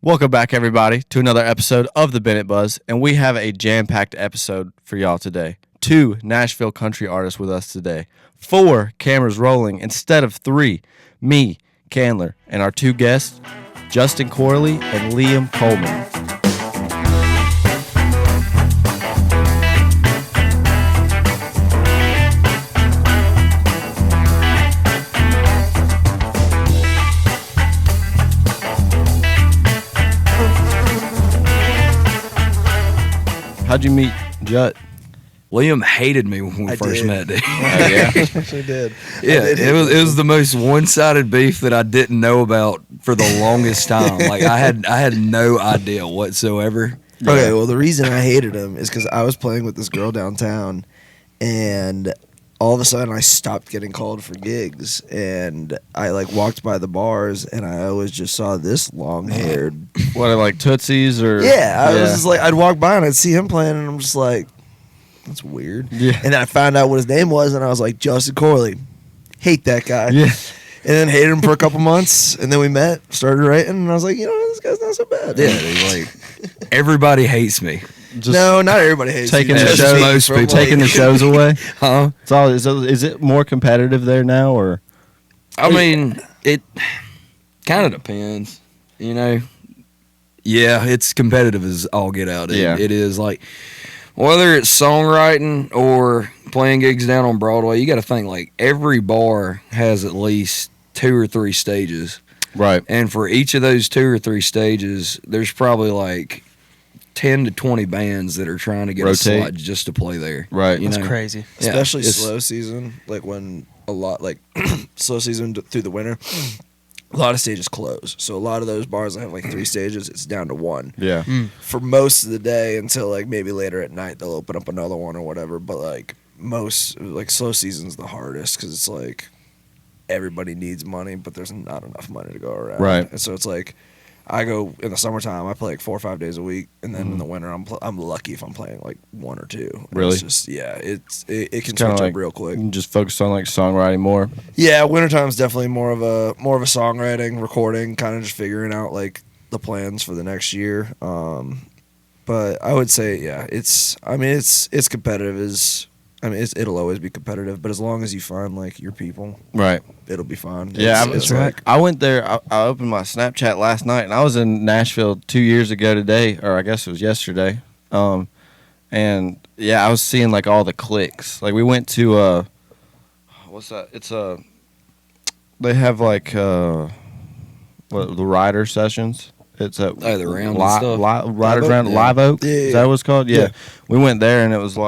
Welcome back, everybody, to another episode of the Bennett Buzz, and we have a jam-packed episode for y'all today. 2 Nashville country artists with us today. 4 cameras rolling instead of 3. Me, Candler, and our 2 guests, Justin Corley and Liam Coleman. How'd you meet Jut? Liam hated me when we first met, dude. Yeah. Actually did. Yeah, it was the most one-sided beef that I didn't know about for the longest time. Like I had no idea whatsoever. Okay, well, the reason I hated him is because I was playing with this girl downtown, and all of a sudden I stopped getting called for gigs, and I walked by the bars, and I always just saw this long-haired. What, like Tootsies or? Yeah, I was just I'd walk by and I'd see him playing, and I'm just like, that's weird. Yeah. And then I found out what his name was, and I was like, Justin Corley. Hate that guy. Yeah. And then hated him for a couple months, and then we met, started writing, and I was like, this guy's not so bad. Yeah, dude, everybody hates me. Just no, not everybody hates taking you. the Just show, me most from, people. taking the shows away. Huh? It's all. Is it more competitive there now, or? I mean, it kind of depends, Yeah, it's competitive as all get out. Yeah. It is like whether it's songwriting or playing gigs down on Broadway, you got to think every bar has at least 2 or 3 stages. Right. And for each of those 2 or 3 stages, there's probably 10 to 20 bands that are trying to get a slot just to play there. Right. You That's know? crazy. Especially Yeah, slow season, when a lot slow season through the winter, a lot of stages close. So a lot of those bars that have 3 stages, it's down to 1 Yeah. for most of the day until maybe later at night they'll open up another one or whatever. But most slow season's the hardest because it's everybody needs money, but there's not enough money to go around. Right. And so it's I go in the summertime. I play 4 or 5 days a week, and then in the winter, I'm lucky if I'm playing 1 or 2. And Really? It's just it can Kinda switch up real quick. You can just focus on songwriting more. Yeah, wintertime's definitely more of a songwriting, recording, kind of just figuring out the plans for the next year. But I would say it's competitive. It'll always be competitive, but as long as you find your people, Right. it'll be fun. Yeah, it's I went there. I opened my Snapchat last night, and I was in Nashville 2 years ago today, or I guess it was yesterday. And yeah, I was seeing all the cliques. We went to what's that? It's they have the rider sessions. It's a the rounds and stuff. Riders Round Yeah. Live Oak. Yeah, Is that what it's called? Yeah. Yeah. We went there, and it was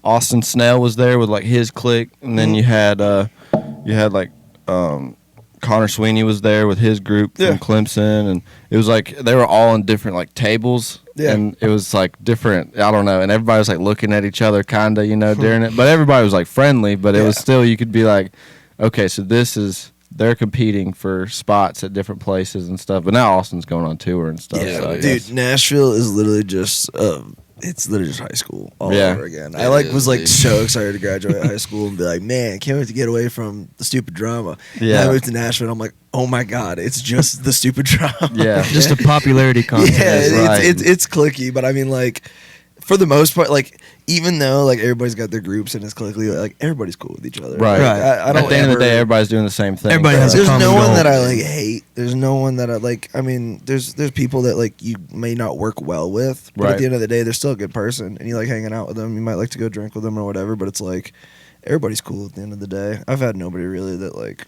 Austin Snell was there with his clique, and then you had Connor Sweeney was there with his group from Clemson, and it was they were all in different tables, and it was different. I don't know, and everybody was looking at each other, kinda, during it, but everybody was friendly, but it was still, you could be okay, so they're competing for spots at different places and stuff, but now Austin's going on tour and stuff. Yeah, so I dude, guess. Nashville is literally just it's literally just high school all Yeah. over again. It I is, was dude. so excited to graduate high school and be man, can't wait to get away from the stupid drama. Yeah. And I moved to Nashville and I'm oh my god, it's just the stupid drama. Yeah. Just a popularity contest. Yeah, right. it's cliquey, but I mean for the most part, even though everybody's got their groups and it's cliquey, everybody's cool with each other. Right. I don't At the end of the day, ever- everybody's doing the same thing. Everybody has a There's common no one goal. that I hate. There's no one that I there's people that you may not work well with, but Right. at the end of the day, they're still a good person, and you hanging out with them. You might like to go drink with them or whatever, but it's everybody's cool at the end of the day. I've had nobody really that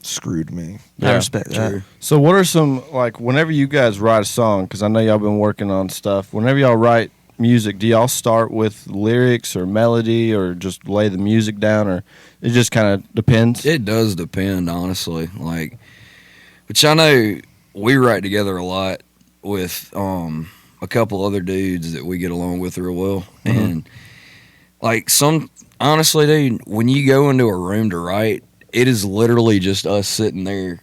screwed me. Yeah. I respect that. So what are some, whenever you guys write a song, because I know y'all been working on stuff, whenever y'all write music, do y'all start with lyrics or melody or just lay the music down, or it just kind of depends? It does depend, honestly. Which I know we write together a lot with a couple other dudes that we get along with real well. Mhm. And honestly, dude, when you go into a room to write, it is literally just us sitting there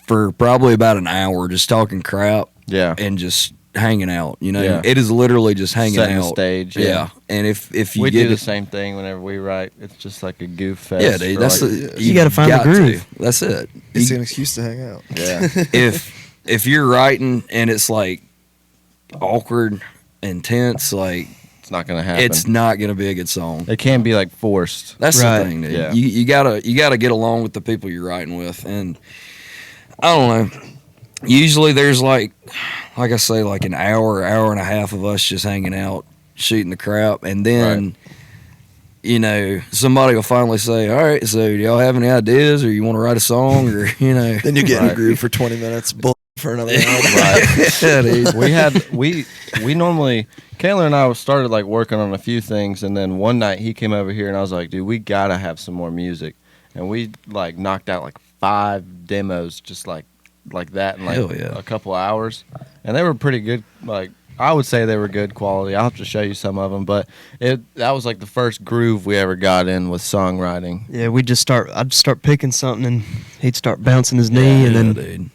for probably about an hour just talking crap Yeah. and just hanging out. You know, Yeah. it is literally just hanging Setting out. the stage. Yeah. And if you we get do the it, same thing whenever we write. It's just like a goof fest. yeah, dude, that's like, the, You gotta find the groove. That's it. It's You- an excuse to hang out. yeah. if you're writing and it's like awkward and tense, like It's not gonna happen. it's not gonna be a good song. It can be like forced. That's Right. the thing, dude. Yeah. You gotta get along with the people you're writing with, and I don't know. Usually there's like I say, like an hour and a half of us just hanging out, shooting the crap, and then you know somebody will finally say, "All right, so do y'all have any ideas, or you want to write a song, or you know?" Then you get in a Right. groove for 20 minutes, bull for another hour. Right. Yeah, dude. we normally Kayla and I started like working on a few things, and then one night he came over here and I was like, dude, we gotta have some more music, and we like knocked out like 5 demos just like that in like Hell yeah. a couple hours, and they were pretty good. Like I would say they were good quality. I'll have to show you some of them, but that was like the first groove we ever got in with songwriting. Yeah, I'd start picking something, and he'd start bouncing his knee, and then dude.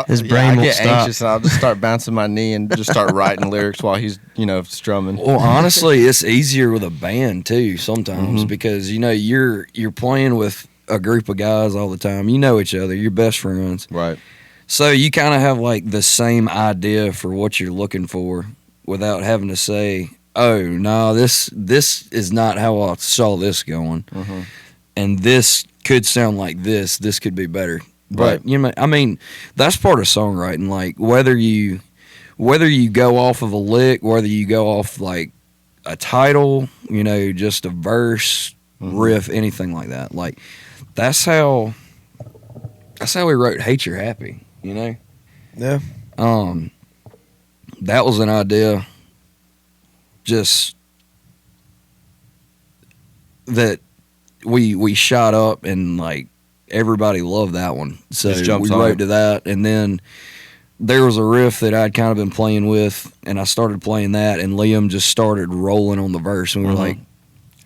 His brain I won't get stop. anxious and I'll just start bouncing my knee and just start writing lyrics while he's strumming. Well, honestly, it's easier with a band too sometimes Mhm. because you know you're playing with a group of guys all the time. You know each other. You're best friends. Right. So you kind of have like the same idea for what you're looking for without having to say, "Oh, no, this is not how I saw this going." Mm-hmm. And this could sound like this. This could be better. Right. But you know, I mean, that's part of songwriting. Like whether you go off of a lick, whether you go off like a title, you know, just a verse, riff, anything like that. Like that's how we wrote "Hate You're Happy." You know. Yeah. That was an idea. Just that we shot up and like everybody loved that one. So Just jumps we on wrote it. to that, and then there was a riff that I'd kind of been playing with, and I started playing that, and Liam just started rolling on the verse, and we were Mhm. like,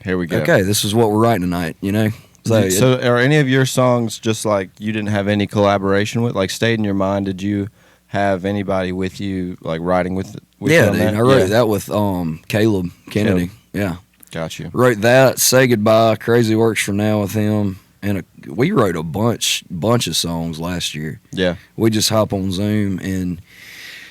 Here we go. okay, this is what we're writing tonight, you know? So are any of your songs just like you didn't have any collaboration with? Like Stayed in Your Mind, did you have anybody with you like writing with you yeah, on dude, that? I wrote Yeah. that with Caleb Kennedy. Caleb. Yeah. Got you. Wrote that, Say Goodbye, Crazy Works for Now with him, and we wrote a bunch of songs last year. Yeah. We just hop on Zoom and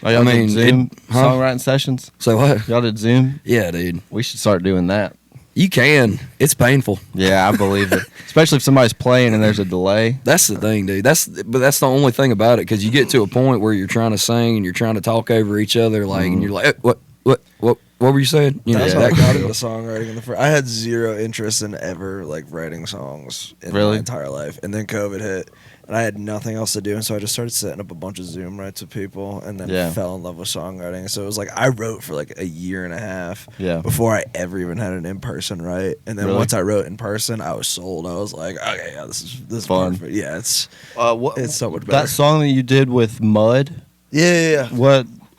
Oh, y'all I mean, did Zoom it- huh? songwriting sessions? say what? Y'all did Zoom? Yeah, dude, We should start doing that. you can. It's painful. Yeah, I believe it. Especially if somebody's playing and there's a delay. That's the thing, dude. That's the only thing about it because you get to a point where you're trying to sing and you're trying to talk over each other, like, and you're like, what were you saying? You know, That's Yeah. how I that got kind into of. songwriting in the first. I had zero interest in ever like writing songs in Really? my entire life, and then COVID hit, and I had nothing else to do, and so I just started setting up a bunch of Zoom writes with people, and then Yeah. fell in love with songwriting. So it was like I wrote for like a year and a half Yeah. before I ever even had an in person write, and then Really? once I wrote in person, I was sold. I was like, okay, yeah, this is Fun. perfect. Yeah, it's What, It's so much better. That song that you did with Mud, yeah.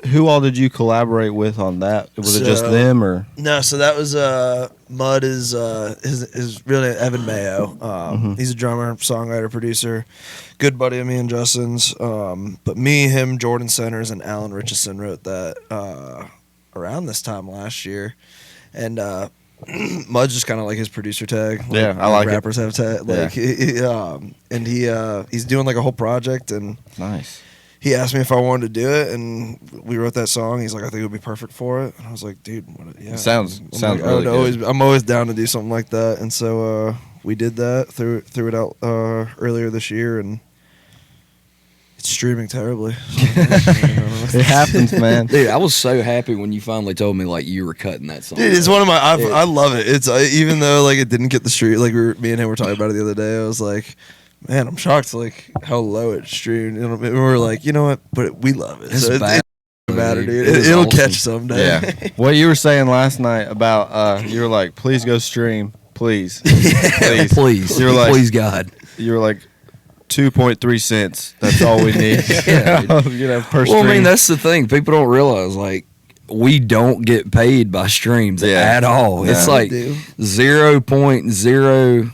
who all did you collaborate with on that? Was it just So- them or? No, so that was Mud is his real name Evan Mayo. He's a drummer, songwriter, producer, good buddy of me and Justin's. But me, him, Jordan Centers, and Alan Richardson wrote that around this time last year, and Mud's just kind of like his producer tag. Yeah, I like it. rappers have tag. Like, he's doing like a whole project and. Nice. He asked me if I wanted to do it, and we wrote that song. He's like, "I think it would be perfect for it." And I was like, "Dude, yeah." It sounds I'm really good. I'm always down to do something like that, and so we did that. Threw it out earlier this year, and it's streaming terribly. It happens, man. Dude, I was so happy when you finally told me like you were cutting that song. Dude, it's one of my. Yeah. I love it. It's even though like it didn't get the stream. Like me and him were talking about it the other day. I was like, man, I'm shocked like how low it streamed. And we were like, you know what? But we love it. It's So bad. it doesn't matter, dude. It is It'll awesome. catch someday. Yeah. What you were saying last night about you were like, please go stream, please, please. Please, You're like- please, God. You were like 2.3 cents. That's all we need. Yeah, per Well, I mean, stream. that's the thing. People don't realize like we don't get paid by streams Yeah. at all. No. It's like We do. 0.0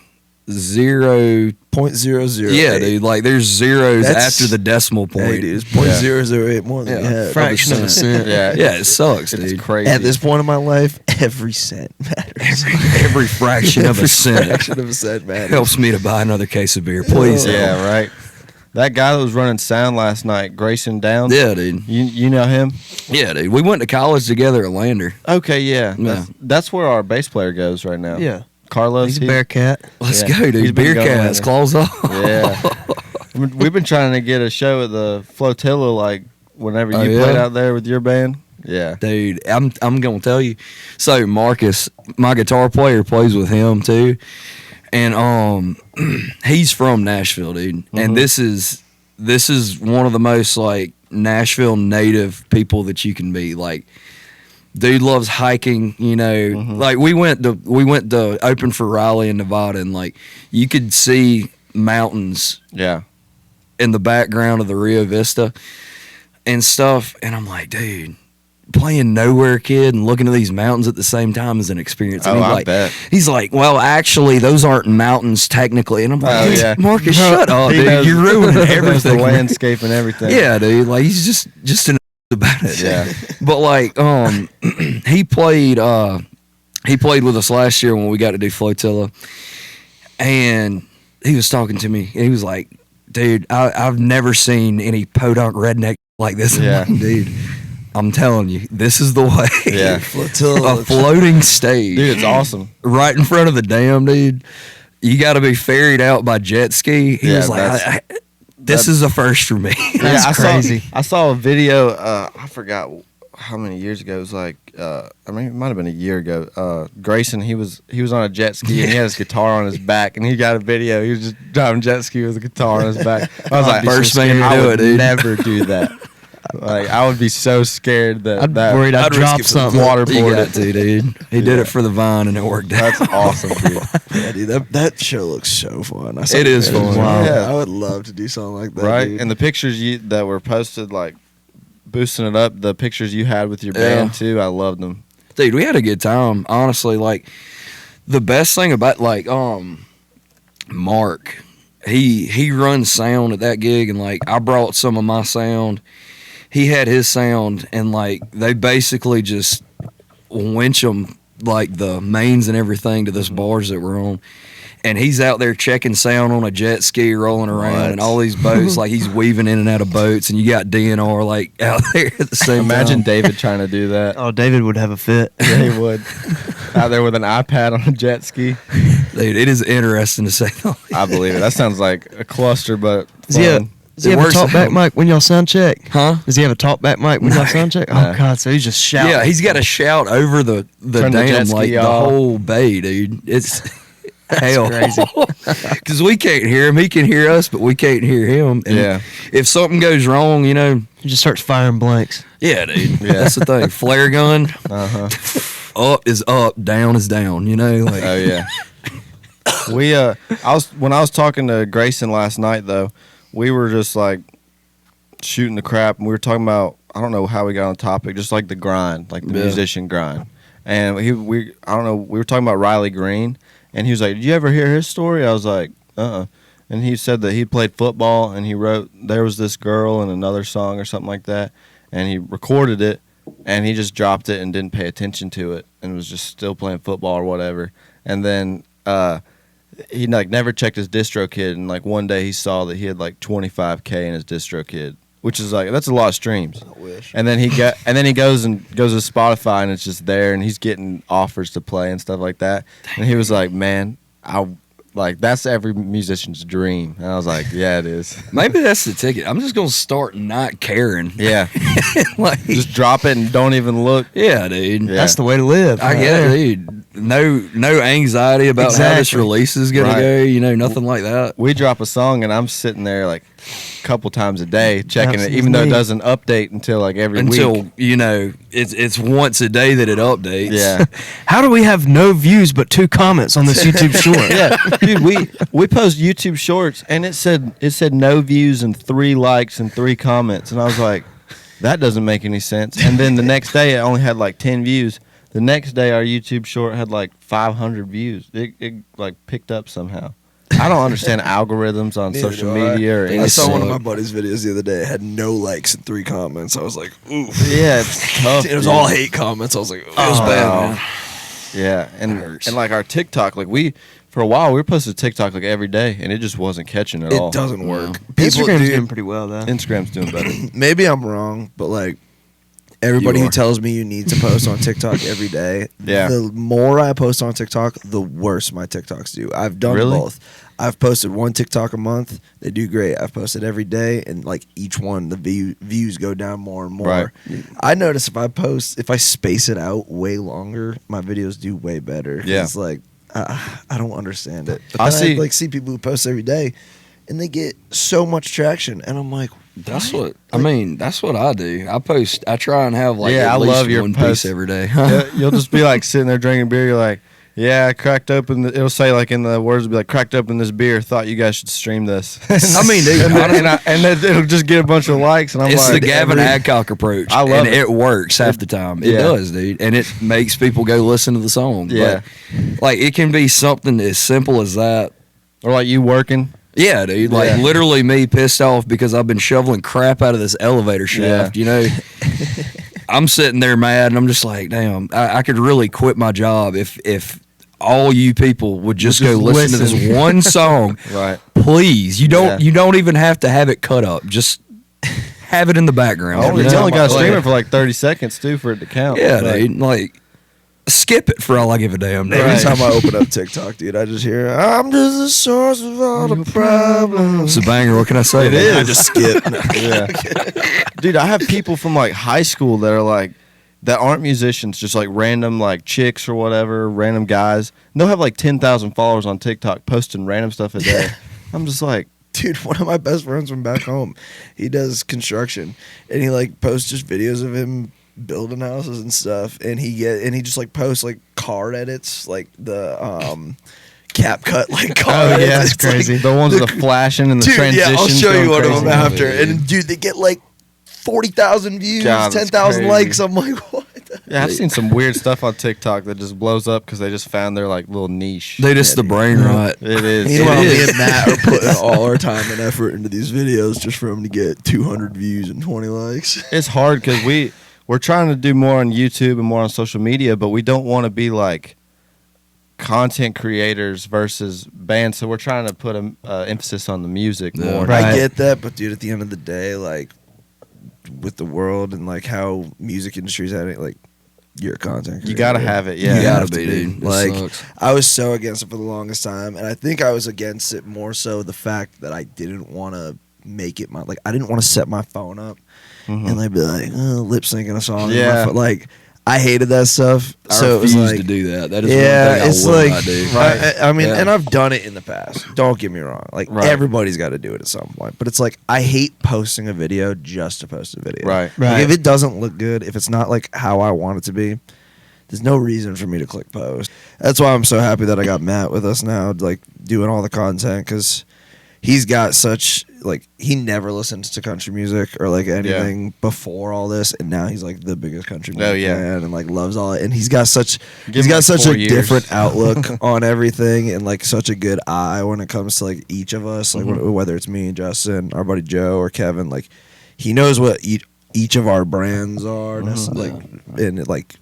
0. 0.008. Yeah, dude. Like there's zeros That's- after the decimal point. Hey, dude, it's 0.008 more than you had. Fraction of a cent. Yeah, Yeah, it sucks, it's dude. crazy. At this point in my life, every cent matters. Every fraction of a cent fraction of a cent matters. helps me to buy another case of beer. Please. Yeah, right. That guy that was running sound last night, Grayson Downs. Yeah, dude. You know him? Yeah, dude. We went to college together at Lander. Okay, yeah. Yeah. That's where our bass player goes right now. Yeah. Carlos. He's a Bearcat. Let's Yeah. go, He's dude. been Beer going cats, Lander. claws off. Yeah. We've been trying to get a show at the Flotilla, like whenever you Oh, yeah? played out there with your band. Yeah. Dude, I'm gonna tell you. So Marcus, my guitar player, plays with him too, and he's from Nashville, dude. And this is one of the most like Nashville native people that you can meet. Like, dude loves hiking. You know, like we went to open for Riley in Nevada, and like you could see mountains Yeah. in the background of the Rio Vista and stuff. And I'm like, dude, playing Nowhere Kid and looking at these mountains at the same time is an experience. And Oh, he's I like, bet. he's like, well, actually, those aren't mountains technically. And I'm like, Oh, dude, yeah. Marcus, shut up, He dude. knows- You're ruining knows everything. the landscape and everything. Yeah, dude. Like he's just an about it. Yeah. But like, he played with us last year when we got to do Flotilla, and he was talking to me. And he was like, dude, I've never seen any podunk redneck like this. Yeah. I'm like, dude, I'm telling you, this is the way. Yeah. Flotilla. A floating stage. Dude, it's awesome. Right in front of the dam, dude. You got to be ferried out by jet ski. He Yeah, was like, that's- this is a first for me. That's crazy. I saw a video. I forgot how many years ago. It was like, I mean, it might have been a year ago. Grayson, he was on a jet ski and he had his guitar on his back, and he got a video. He was just driving jet ski with a guitar on his back. I was like, First man to I do would it, dude. never do that. Like, I would be so scared that I'd that worried I'd risk drop it for the something. You waterboard. got to, dude. He did Yeah. it for the Vine, and it worked out. That's awesome, dude. Yeah, dude, that show looks so fun. I saw It is the videos. fun. Wow. Yeah. I would love to do something like that. Right? dude. And the pictures that were posted, like boosting it up, the pictures you had with your Yeah. band too, I loved them. Dude, we had a good time. Honestly, like the best thing about like Mark, he runs sound at that gig, and like I brought some of my sound. He had his sound, and like they basically just winch them like the mains and everything to this bars that we're on. And he's out there checking sound on a jet ski, rolling around, What? and all these boats. Like he's weaving in and out of boats, and you got DNR like out there at the same Imagine time. David trying to do that. Oh, David would have a fit. Yeah, he would. Out there with an iPad on a jet ski. Dude, it is interesting to say the least. I believe it. That sounds like a cluster, but Does he have, fun. does he It have a works talkback out. mic when y'all sound check? Huh? Does he have a talkback mic when y'all sound check? No. Oh, God, so he's just shouting. Yeah, he's got to shout over the Turn the jet dam ski like the off. whole bay, dude. It's hell. crazy. Because we can't hear him. He can hear us, but we can't hear him. And Yeah. if something goes wrong, you know, He just starts firing blanks. yeah, dude. Yeah. That's the thing. Flare gun, Uh-huh. up is up, down is down. You know, like Oh yeah. When I was talking to Grayson last night though, we were just like shooting the crap, and we were talking about, I don't know how we got on topic, just like the grind, like the Yeah. musician grind. And we were talking about Riley Green, and he was like, "Did you ever hear his story?" I was like, "Uh-uh." And he said that he played football, and he wrote "There Was This Girl" in another song or something like that, and he recorded it, and he just dropped it and didn't pay attention to it, and was just still playing football or whatever. And then he like never checked his DistroKid, and like one day he saw that he had like 25K in his DistroKid, which is like, that's a lot of streams. I wish. And then he goes to Spotify, and it's just there, and he's getting offers to play and stuff like that. And he was like, "Man, that's every musician's dream." And I was like, "Yeah, it is." maybe that's the ticket. I'm just gonna start not caring. Yeah, Like, just drop it and don't even look. yeah, dude. Yeah. That's the way to live. I get it, dude. No anxiety about how this Exactly. release is gonna Right. go. You know, nothing like that. We drop a song, and I'm sitting there like a couple times a day checking it, even though it Absolutely. doesn't update until like every Until week. you know it's once a day that it updates. Yeah. How do we have no views but 2 comments on this YouTube short? Yeah, dude, we post YouTube shorts, and it said no views and 3 likes and 3 comments, and I was like, that doesn't make any sense. And then the next day, it only had like 10 views. The next day, our YouTube short had like 500 views. It like picked up somehow. I don't understand algorithms on Neither social do I. media or anything. I saw one of my buddy's videos the other day. It had no likes and 3 comments. I was like, ooh. Yeah, it's tough. It was dude. all hate comments. I was like, It was bad, man. Yeah, It and hurts. like our TikTok, like for a while we were posting TikTok like every day, and it just wasn't catching at all. It doesn't work. No. Instagram's dude, doing pretty well though. Instagram's doing better. maybe I'm wrong, but like everybody You who are. tells me you need to post on TikTok every day, Yeah. the more I post on TikTok, the worse my TikToks do. I've done Really? both. I've posted one TikTok a month. They do great. I've posted every day, and like each one, the views go down more and more. Right. I notice if I space it out way longer, my videos do way better. Yeah. It's like I don't understand it. But I then see- see people who post every day, and they get so much traction, and I'm like, That's what I mean. That's what I do. I try and have like Yeah, at I least love your one posts. piece every day. You'll just be like sitting there drinking beer. You're like, yeah, I cracked open. It'll say like in the words, it'll be like, cracked open this beer. Thought you guys should stream this. I mean, dude, and then it'll just get a bunch of likes. And I'm it's like, the Gavin Adcock approach. I love and it. it works half the time. It Yeah. does, dude, and it makes people go listen to the song. Yeah. But, like it can be something as simple as that. or like you working. Yeah, dude. Like Yeah. literally me pissed off because I've been shoveling crap out of this elevator shaft. Yeah. You know, I'm sitting there mad, and I'm just like, damn, I could really quit my job if all you people would just go Just listen to listen. this one song. Right. Please, you don't Yeah. you don't even have to have it cut up. Just have it in the background. Oh, you you know? only got to Like- stream it for like 30 seconds too for it to count. Yeah, But- dude. Like, skip it for all I give a damn. Dude. every Right. time I open up TikTok, dude, I just hear, I'm just the source of all the problems. It's a banger. What can I say? It man? is. I just skip. Yeah. Dude, I have people from like high school that are like that aren't musicians, just like random like chicks or whatever, random guys. And they'll have like 10,000 followers on TikTok posting random stuff a day. I'm just like, Dude, one of my best friends from back home, he does construction, and he like posts just videos of him building houses and stuff, and he just like posts like card edits, like the cap cut like card edits. yeah, It's, like, the ones with the flashing and the dude, transitions. yeah, I'll show you one going of them crazy. after, Yeah, and dude, they get like 40,000 views, God, that's 10,000 crazy. likes. I'm like, what? Yeah, I've seen some weird stuff on TikTok that just blows up because they just found their like little niche. Dude, it's the brain rot. It is. Meanwhile, It me is. and Matt are putting all our time and effort into these videos just for him to get 200 views and 20 likes. It's hard because we're trying to do more on YouTube and more on social media, but we don't want to be like content creators versus bands. So we're trying to put an emphasis on the music Yeah. more. Right. I get that, but dude, at the end of the day, like with the world and like how music industry's heading, like you're a content creator. You gotta have it. Yeah. You gotta have to be, be. dude. It Like, sucks. I was so against it for the longest time, and I think I was against it more so the fact that I didn't want to make it like I didn't want to set my phone up Mhm. and like be like lip syncing a song. Yeah. Like I hated that stuff. I So it was refuse like, to do that. That is yeah, one thing it's I will like not do. Right. I mean, Yeah. and I've done it in the past. Don't get me wrong. Like Right. everybody's got to do it at some point. But it's like I hate posting a video just to post a video. Right. Like, Right. if it doesn't look good, if it's not like how I want it to be, there's no reason for me to click post. That's why I'm so happy that I got Matt with us now, like doing all the content, because he's got such like he never listened to country music or like anything before all this, and now he's like the biggest country music Oh, yeah. fan and like loves all it. And he's got such Give him, like, such 4 a years. different outlook on everything, and like such a good eye when it comes to like each of us, like Mhm. whether it's me and Justin, our buddy Joe, or Kevin. Like he knows what each of our brands are, like and it, like.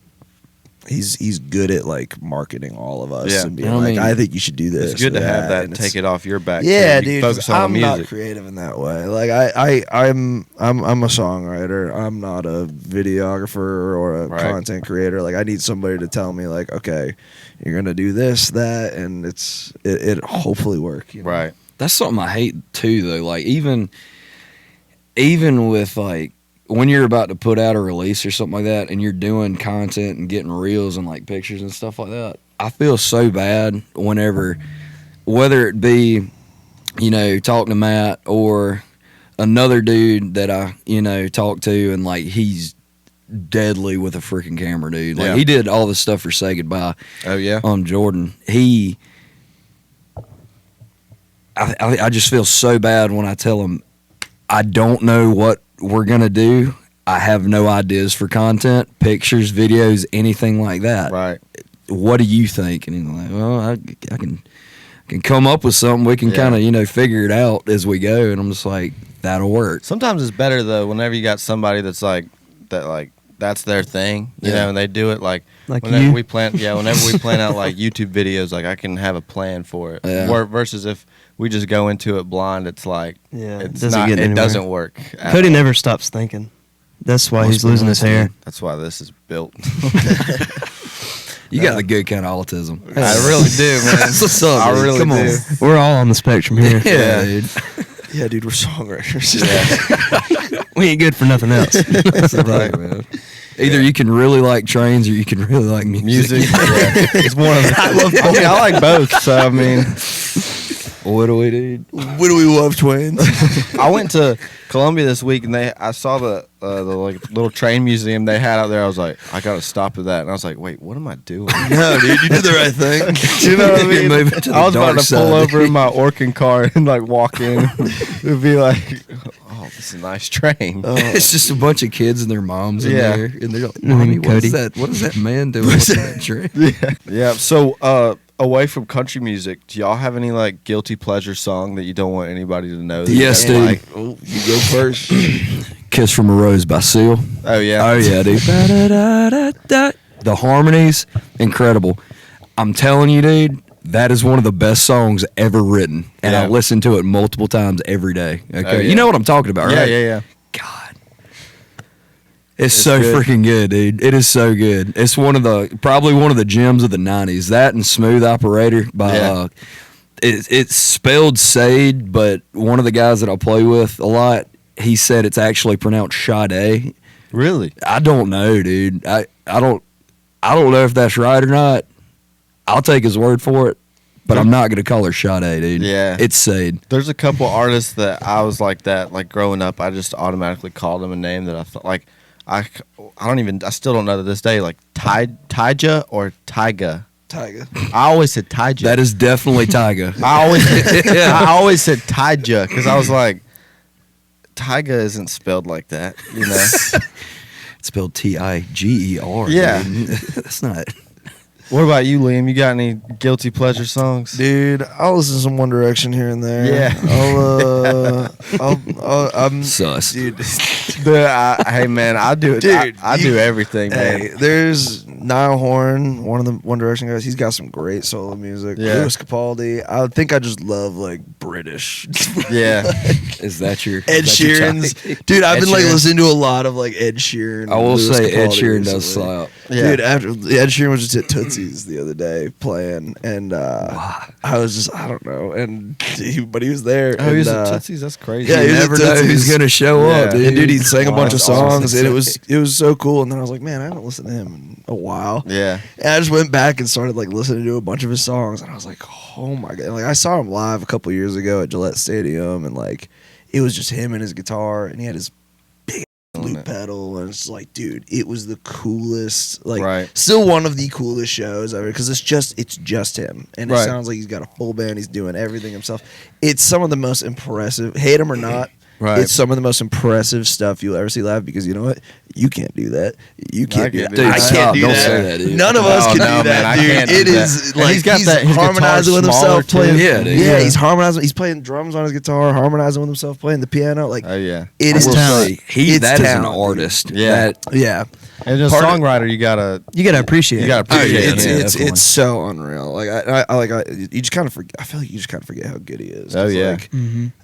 He's good at like marketing all of us Yeah. and being I like, mean, I think you should do this. It's good or to have that and take it off your back. so yeah, you can dude. Focus 'cause on I'm the not music. creative in that way. Like I'm a songwriter. I'm not a videographer or a Right. content creator. Like I need somebody to tell me like, okay, you're gonna do this, that, and it hopefully work. You know? Right. That's something I hate too, though. Like even with like when you're about to put out a release or something like that, and you're doing content and getting reels and like pictures and stuff like that, I feel so bad whenever, whether it be, you know, talking to Matt or another dude that I, you know, talk to, and like he's deadly with a freaking camera, dude. Like Yeah. he did all this stuff for Say Goodbye. Oh yeah. Jordan. I just feel so bad when I tell him I don't know what we're gonna do. I have no ideas for content, pictures, videos, anything like that. Right. What do you think? And he's like, well, I can come up with something, we can kind of, figure it out as we go. And I'm just like, that'll work. Sometimes it's better though whenever you got somebody that's that's their thing, you know, and they do it like whenever we plan out like YouTube videos, like I can have a plan for it. Yeah. Versus if we just go into it blind, it's like it doesn't work. Cody never stops thinking. That's why he's losing his hair. That's why this is built. You got the good kind of autism. I really do, man. That's what's up, I really Come do. on. We're all on the spectrum here. Yeah, dude. Yeah, dude, we're songwriters. Yeah. We ain't good for nothing else. Right, man. Either you can really like trains or you can really like music. It's one of them. I like both, so I mean. What do we do? What do we love, twins? I went to Columbia this week and I saw the like little train museum they had out there. I was like, I gotta stop at that, and I was like, wait, what am I doing? No, dude, you did the right thing. You know what I mean? Moving to the I was about dark to side. pull over in my Orkin car and like walk in. It would be like, oh, this is a nice train. It's just a bunch of kids and their moms in there, and they're like, "Mommy, what is that? What is that man doing with that train?" Yeah. So, away from country music, do y'all have any like guilty pleasure song that you don't want anybody to know? That Yes, you dude. like? Oh, you go first. "Kiss from a Rose" by Seal. Oh yeah. Oh yeah, dude. The harmonies, incredible. I'm telling you, dude, that is one of the best songs ever written, and I listen to it multiple times every day. Okay, Oh, yeah. You know what I'm talking about, right? Yeah. God, it's so good. freaking good, dude. It is so good. It's probably one of the gems of the '90s. That and "Smooth Operator" by. It's spelled Sade, but one of the guys that I play with a lot, he said it's actually pronounced Sade. Really? I don't know, dude. I don't know if that's right or not. I'll take his word for it, but I'm not gonna call her Sade, dude. Yeah. It's Sade. There's a couple artists that I was like that. Like growing up, I just automatically called them a name that I thought like I still don't know to this day. Like Tyja or Tyga. Tiger. I always said Tyja. That is definitely Tyga. I always said Tyja because I was like, Tyga isn't spelled like that, you know. It's spelled Tiger. Yeah. dude. That's not. What about you, Liam? You got any guilty pleasure songs? Dude, I'll listen to some One Direction here and there. Yeah. I'm Sus. dude. Hey man, I do it. Dude, I do everything, man. Hey, there's Niall Horan, one of the One Direction guys. He's got some great solo music. Yeah. Louis Capaldi. I think I just love like British. Yeah. Is that your Ed is that your Sheeran's. type? Dude, I've Ed been like Sheeran? listening to a lot of like Ed Sheeran. I will and Louis say Ed Capaldi Sheeran does recently. slap. Yeah. Dude, after Ed Sheeran was just at Tootsie's the other day playing, and I was just I don't know, but he was there. Oh, he was and, at Tootsie's? That's crazy. yeah, You he was at never know Tootsie's. who's gonna show Yeah. up, dude. And dude, he sang a bunch of That's awesome. songs, and it was so cool. And then I was like, man, I haven't listened to him in a while. Yeah. And I just went back and started like listening to a bunch of his songs, and I was like, oh my god! Like I saw him live a couple years ago at Gillette Stadium, and like it was just him and his guitar, and he had his big loop pedal, and it's like, dude, it was the coolest. Like, Right. still one of the coolest shows ever because it's just him, and it Right. sounds like he's got a full band. He's doing everything himself. It's some of the most impressive. Hate him or not. Right. It's some of the most impressive stuff you'll ever see live because you know what? You can't do that. You can't do can't that. do I that. can't Stop. do Don't that. say that, dude. None of us No, can no, do man, that, I dude. can't do It that. is And like he's got he's that- his harmonizing with guitar's himself smaller, playing. too. Yeah, dude. Yeah, Yeah. he's harmonizing. He's playing drums on his guitar, harmonizing with himself, playing the piano. Like Oh yeah. it I is will talent. say, It's that is an talent, dude. artist. Yeah. That- Yeah. And as a Part of- songwriter, you gotta appreciate you it. gotta Oh, appreciate yeah, it. it's yeah, it's definitely. it's so unreal. Like you just kind of forget. I feel like you just kind of forget how good he is. 'Cause, Oh, yeah. Like,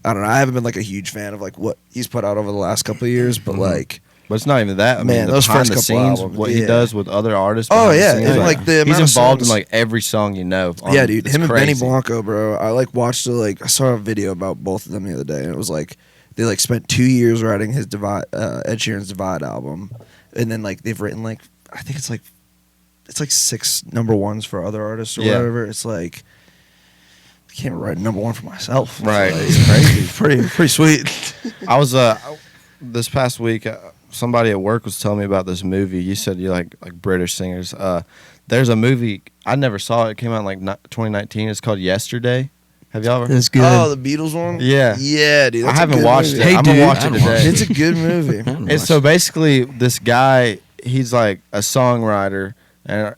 I don't know. I haven't been like a huge fan of like what he's put out over the last couple of years, but like. But it's not even that. I Man, mean, those behind first the couple scenes, albums, what he yeah. does with other artists. Oh, behind the yeah, scenes, and, like, the amount he's of involved in songs- like every song you know. Yeah, dude. It's Him and Benny crazy. Blanco, bro. I like watched I saw a video about both of them the other day, and it was like they like spent 2 years writing his Ed Sheeran's Divide album, and then like they've written like I think it's like 6 number ones for other artists or Yeah. whatever. It's like I can't even write a number one for myself. Right. Like, It's crazy. pretty sweet. I was this past week. Somebody at work was telling me about this movie. You said you like British singers. There's a movie I never saw. It came out in like 2019. It's called Yesterday. Have y'all ever? It's good. Oh, the Beatles one. Yeah. yeah, dude. I That's a haven't good watched movie. it. Hey, I'm dude, gonna watch I it haven't watched today. It's a good movie. And so basically, this guy, he's like a songwriter, and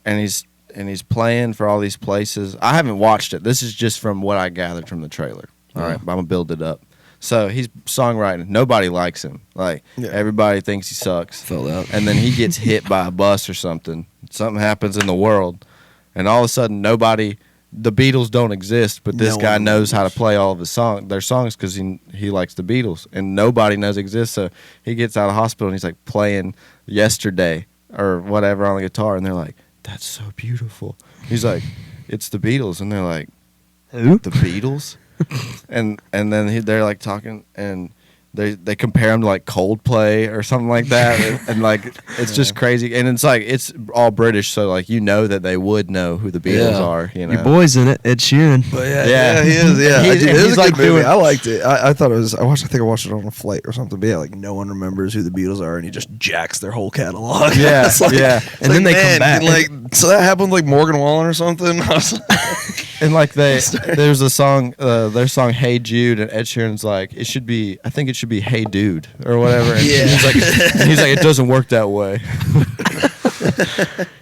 he's playing for all these places. I haven't watched it. This is just from what I gathered from the trailer. All right, I'm gonna build it up. So he's songwriting. Nobody likes him. Like everybody thinks he sucks. Fell out. And then he gets hit by a bus or something. Something happens in the world, and all of a sudden the Beatles don't exist, but this guy knows how to play all of their songs because he likes the Beatles, and nobody knows exist. So he gets out of hospital and he's like playing Yesterday or whatever on the guitar, and they're like, "That's so beautiful." He's like, "It's the Beatles," and they're like, Who? "The Beatles?" and then they're like talking, and they compare him to like Coldplay or something like that, and like it's just crazy, and it's like it's all British, so like that they would know who the Beatles are. You know, Your boy's in it, Ed Sheeran. But yeah, he is. Yeah, He's it is a like good movie. doing- I liked it. I thought it was. I think I watched it on a flight or something. But yeah, like no one remembers who the Beatles are, and he just jacks their whole catalog. Yeah, It's like- yeah. it's And then like, they come man, back. Like so that happened with, like Morgan Wallen or something. I was like, And like there's a song, their song "Hey Jude," and Ed Sheeran's like, I think it should be "Hey Dude" or whatever. And he's like, it doesn't work that way.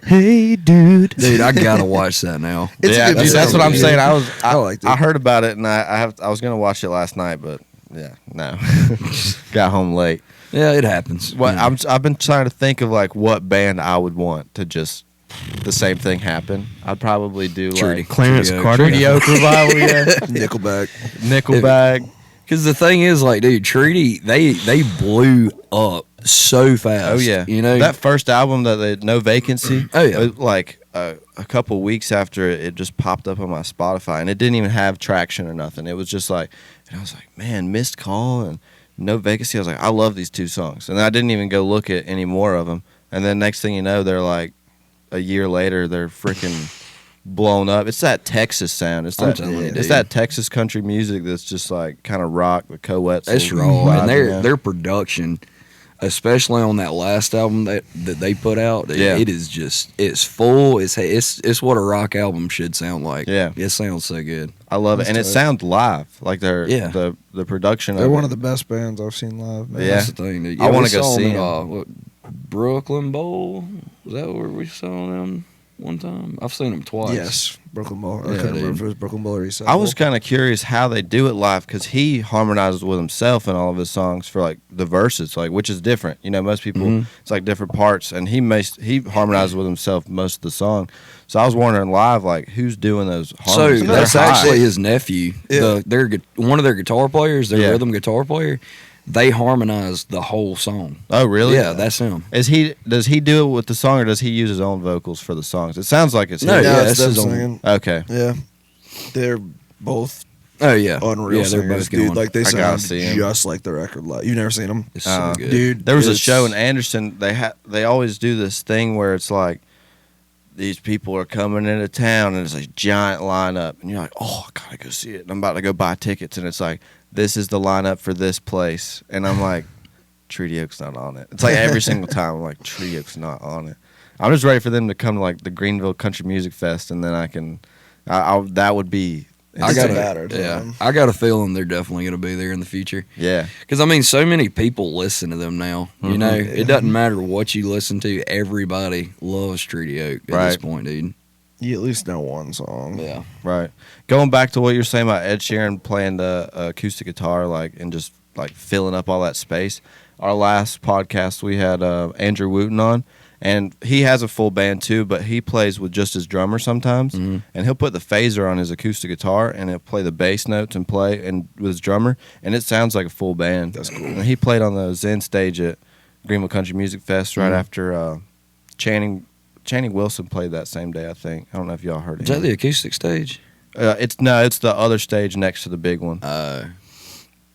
Hey, dude. Dude, I gotta watch that now. It's a Yeah, good movie. that's what I'm saying. I liked it. I heard about it, and I was gonna watch it last night, but yeah, no, got home late. Yeah, it happens. What You know. I've been trying to think of like what band I would want to just the same thing happen. I'd probably do Trudy. like Clarence Trudy Oak. Carter. Treaty Oak Revival, yeah, Nickelback. Nickelback. Because the thing is, like, dude, Treaty, they blew up so fast. Oh yeah, you know that first album that they No Vacancy. Oh, yeah. it, like a couple weeks after it just popped up on my Spotify, and it didn't even have traction or nothing. It was just like, and I was like, man, Missed Call and No Vacancy. I was like, I love these two songs, and I didn't even go look at any more of them. And then next thing you know, they're like a year later, they're freaking blown up. It's that Texas sound. It's I'm that telling you, it's dude. that Texas country music that's just like kind of rock with co-ets. That's raw, and their production, especially on that last album that they put out, Yeah. it is just it's full. It's what a rock album should sound like. Yeah. it sounds so good. I love it, and it tight. sounds live. Like Yeah. the production. They're of one it. of the best bands I've seen live. Man. Yeah. That's the thing. Dude. I wanna we go saw see them 'em. at, what, Brooklyn Bowl. Was that where we saw them one time? I've seen them twice. Yes, Brooklyn Bowl. I Yeah, couldn't remember dude. if it was Brooklyn Bowl or East Side I was Bowl. kind of curious how they do it live because he harmonizes with himself in all of his songs for like the verses, like which is different. You know, most people Mhm. it's like different parts, and he harmonizes with himself most of the song. So I was wondering live, like who's doing those So harmonies? that's They're high. actually his nephew. Yeah. One of their guitar players, their Yeah. rhythm guitar player. They harmonize the whole song. Oh really? Yeah, that's him. Does he do it with the song, or does he use his own vocals for the songs? It sounds like it's No, him. yeah, it's that's them his own- singing. Okay. Yeah, they're both Oh yeah, unreal Yeah, they're singers, both dude. going. Like they I gotta sound see 'em. just like the record live. You've never seen them, It's so good, dude. There was a it's- show in Anderson. They always do this thing where it's like these people are coming into town and it's a giant lineup, and you're like, oh, I gotta go see it. And I'm about to go buy tickets, and it's like, this is the lineup for this place, and I'm like, Treaty Oak's not on it. It's like every single time I'm like, Treaty Oak's not on it. I'm just ready for them to come to like the Greenville Country Music Fest, and then that would be. I It's got a matter to yeah, them. I got a feeling they're definitely going to be there in the future. Yeah. Because I mean, so many people listen to them now. You Mhm. know, it doesn't matter what you listen to. Everybody loves Treaty Oak at this Right. point, dude. You at least know one song. Yeah, Right. Going back to what you were saying about Ed Sheeran playing the acoustic guitar, like, and just like filling up all that space. Our last podcast, we had Andrew Wooten on, and he has a full band too, but he plays with just his drummer sometimes, Mhm. and he'll put the phaser on his acoustic guitar, and he'll play the bass notes and play and with his drummer, and it sounds like a full band. That's cool. And he played on the Zen stage at Greenville Country Music Fest right Mhm. after Channing Wilson played that same day, I think. I don't know if y'all heard it. is that the acoustic stage? It's the other stage next to the big one.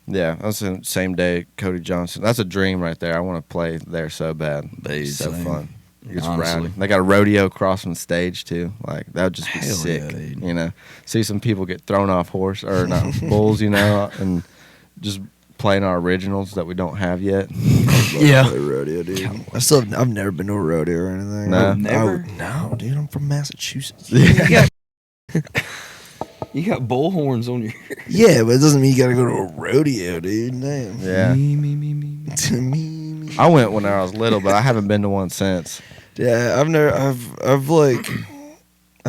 Yeah, that's the same day. Cody Johnson. That's a dream right there. I want to play there so bad. Dude, So same. fun. It's Honestly. rowdy. They got a rodeo across from the stage too. Like that would just be Hell sick. yeah, dude. You know, see some people get thrown off horse or not bulls. You know, and just playing our originals that we don't have yet. Yeah. Play rodeo, dude. I've never been to a rodeo or anything. No? Never? No, dude. I'm from Massachusetts. You got bullhorns on your. Yeah, but it doesn't mean you gotta go to a rodeo, dude. Damn. Yeah, To me. I went when I was little, but I haven't been to one since. Yeah, I've never. I've like.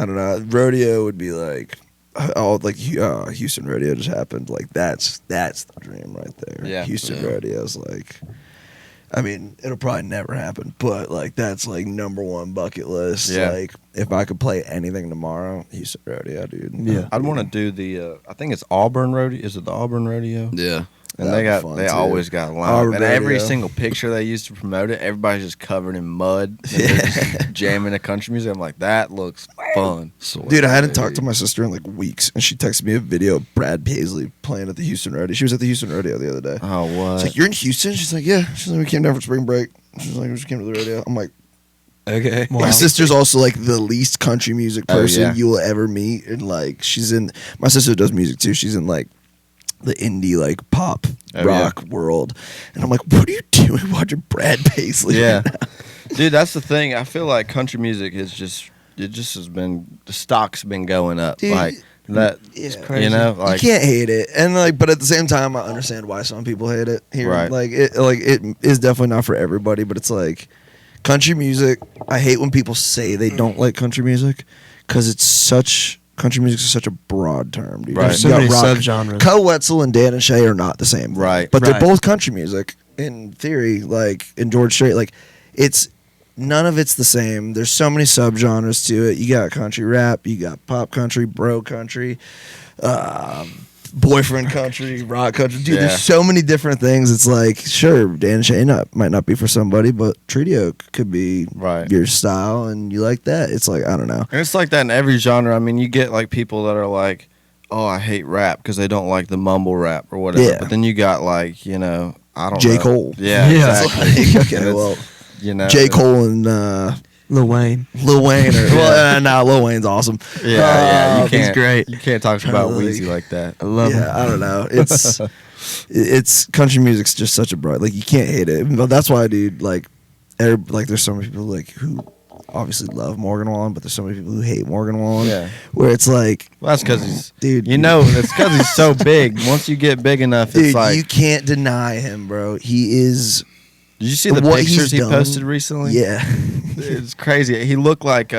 I don't know. Rodeo would be like, Houston rodeo just happened. Like that's the dream right there. Yeah. Houston rodeo's like, I mean, it'll probably never happen, but like that's like number one bucket list. Yeah. Like if I could play anything tomorrow, Houston rodeo, dude. Yeah. I'd want to do the. I think it's Auburn rodeo. Is it the Auburn rodeo? Yeah. And That'd be fun, they too. always got a line. Auburn And every rodeo. single picture they used to promote it, everybody's just covered in mud. And they're just jamming to country music. I'm like, that looks fun. Dude, I hadn't talked to my sister in like weeks, and she texted me a video of Brad Paisley playing at the Houston rodeo. She was at the Houston rodeo the other day. Oh, what? She's like, "You're in Houston?" She's like, "Yeah." She's like, "We came down for spring break." She's like, "We just came to the rodeo." I'm like, Okay. Wow. my sister's also like the least country music Oh, person yeah. you will ever meet, and like my sister does music too. She's in like the indie like pop rock world, and I'm like, "What are you doing watching Brad Paisley?" Yeah. right now?" Dude, that's the thing. I feel like country music has just has been, the stock's been going up. Dude, like that, yeah. crazy. you know, like, you can't hate it, and like, but at the same time, I understand why some people hate it. Here, Right. like it is definitely not for everybody, but it's like country music. I hate when people say they don't like country music because country music is such a broad term, dude. Right. There's so You got many rock. subgenres. Co Wetzel and Dan and Shay are not the same, thing, Right. But they're Right. both country music in theory. Like in George Strait, like it's none of it's the same. There's so many subgenres to it. You got country rap, you got pop country, bro country, boyfriend country, rock country. Dude, Yeah. there's so many different things. It's like, sure, Dan and Shay might not be for somebody, but Trio could be Right. your style, and you like that. It's like, I don't know. and it's like that in every genre. I mean, you get like people that are like, oh, I hate rap because they don't like the mumble rap or whatever. Yeah. But then you got like, you know, I don't J. know. Cole. Yeah, Yeah. exactly. Like, okay, It's, well, you know, J. Cole and Lil Wayne. Lil Wayne are, well, Lil Wayne's awesome. Yeah, you he's can't. great. You can't talk Trying about to, like- Weezy like that. I love him. Yeah, I don't know. It's country music's just such a broad, like you can't hate it. But that's why, dude, like there's so many people like who obviously love Morgan Wallen, but there's so many people who hate Morgan Wallen. Yeah. Where it's like, Well, that's because he's, dude, you know, it's because he's so big. Once you get big enough, dude, it's like. you can't deny him, bro. He is. Did you see the what pictures he's he done- posted recently? Yeah. It's crazy. He looked like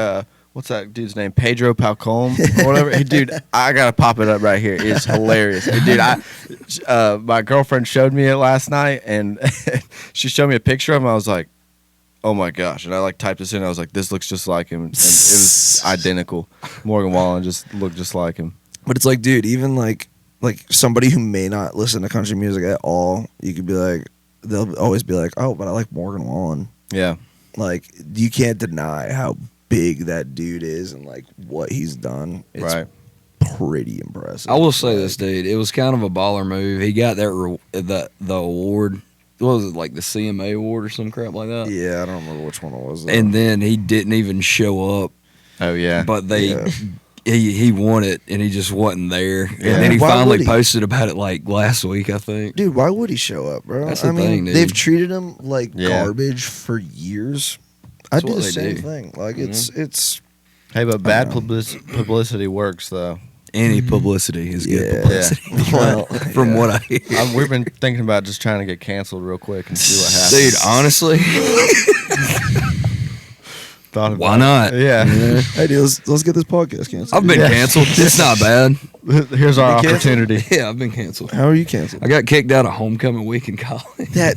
what's that dude's name? Pedro Palcom or whatever. Hey, dude, I gotta pop it up right here. It's hilarious. Hey, dude, my girlfriend showed me it last night, and she showed me a picture of him. I was like, oh my gosh! And I like typed this in. I was like, this looks just like him, and it was identical. Morgan Wallen just looked just like him. But it's like, dude, even like somebody who may not listen to country music at all, you could be like, they'll always be like, oh, but I like Morgan Wallen. Yeah, Like, you can't deny how big that dude is and like what he's done. It's right. pretty impressive. I will say Like, this, dude. It was kind of a baller move. He got that the award. What was it, like the CMA award or some crap like that? Yeah, I don't remember which one it was. though. And then he didn't even show up, Oh yeah. but Yeah. he won it, and he just wasn't there. And Yeah. then he Why finally would he? posted about it like last week, I think. Dude, why would he show up, bro? That's the I mean, thing, dude. they've treated him like Yeah. garbage for years. That's I'd do what the they same do. thing. Like, Mhm. it's Hey, but bad I know. publicity works though. Any publicity is good Yeah. publicity. Well, From yeah. what I hear. We've been thinking about just trying to get canceled real quick and see what happens. Dude, honestly, Thought about why it. not? Yeah. Hey, dude, let's get this podcast canceled. I've been Yeah. canceled. It's not bad. Here's our You canceled? opportunity. Yeah, I've been canceled. How are you canceled? I got kicked out of homecoming week in college. That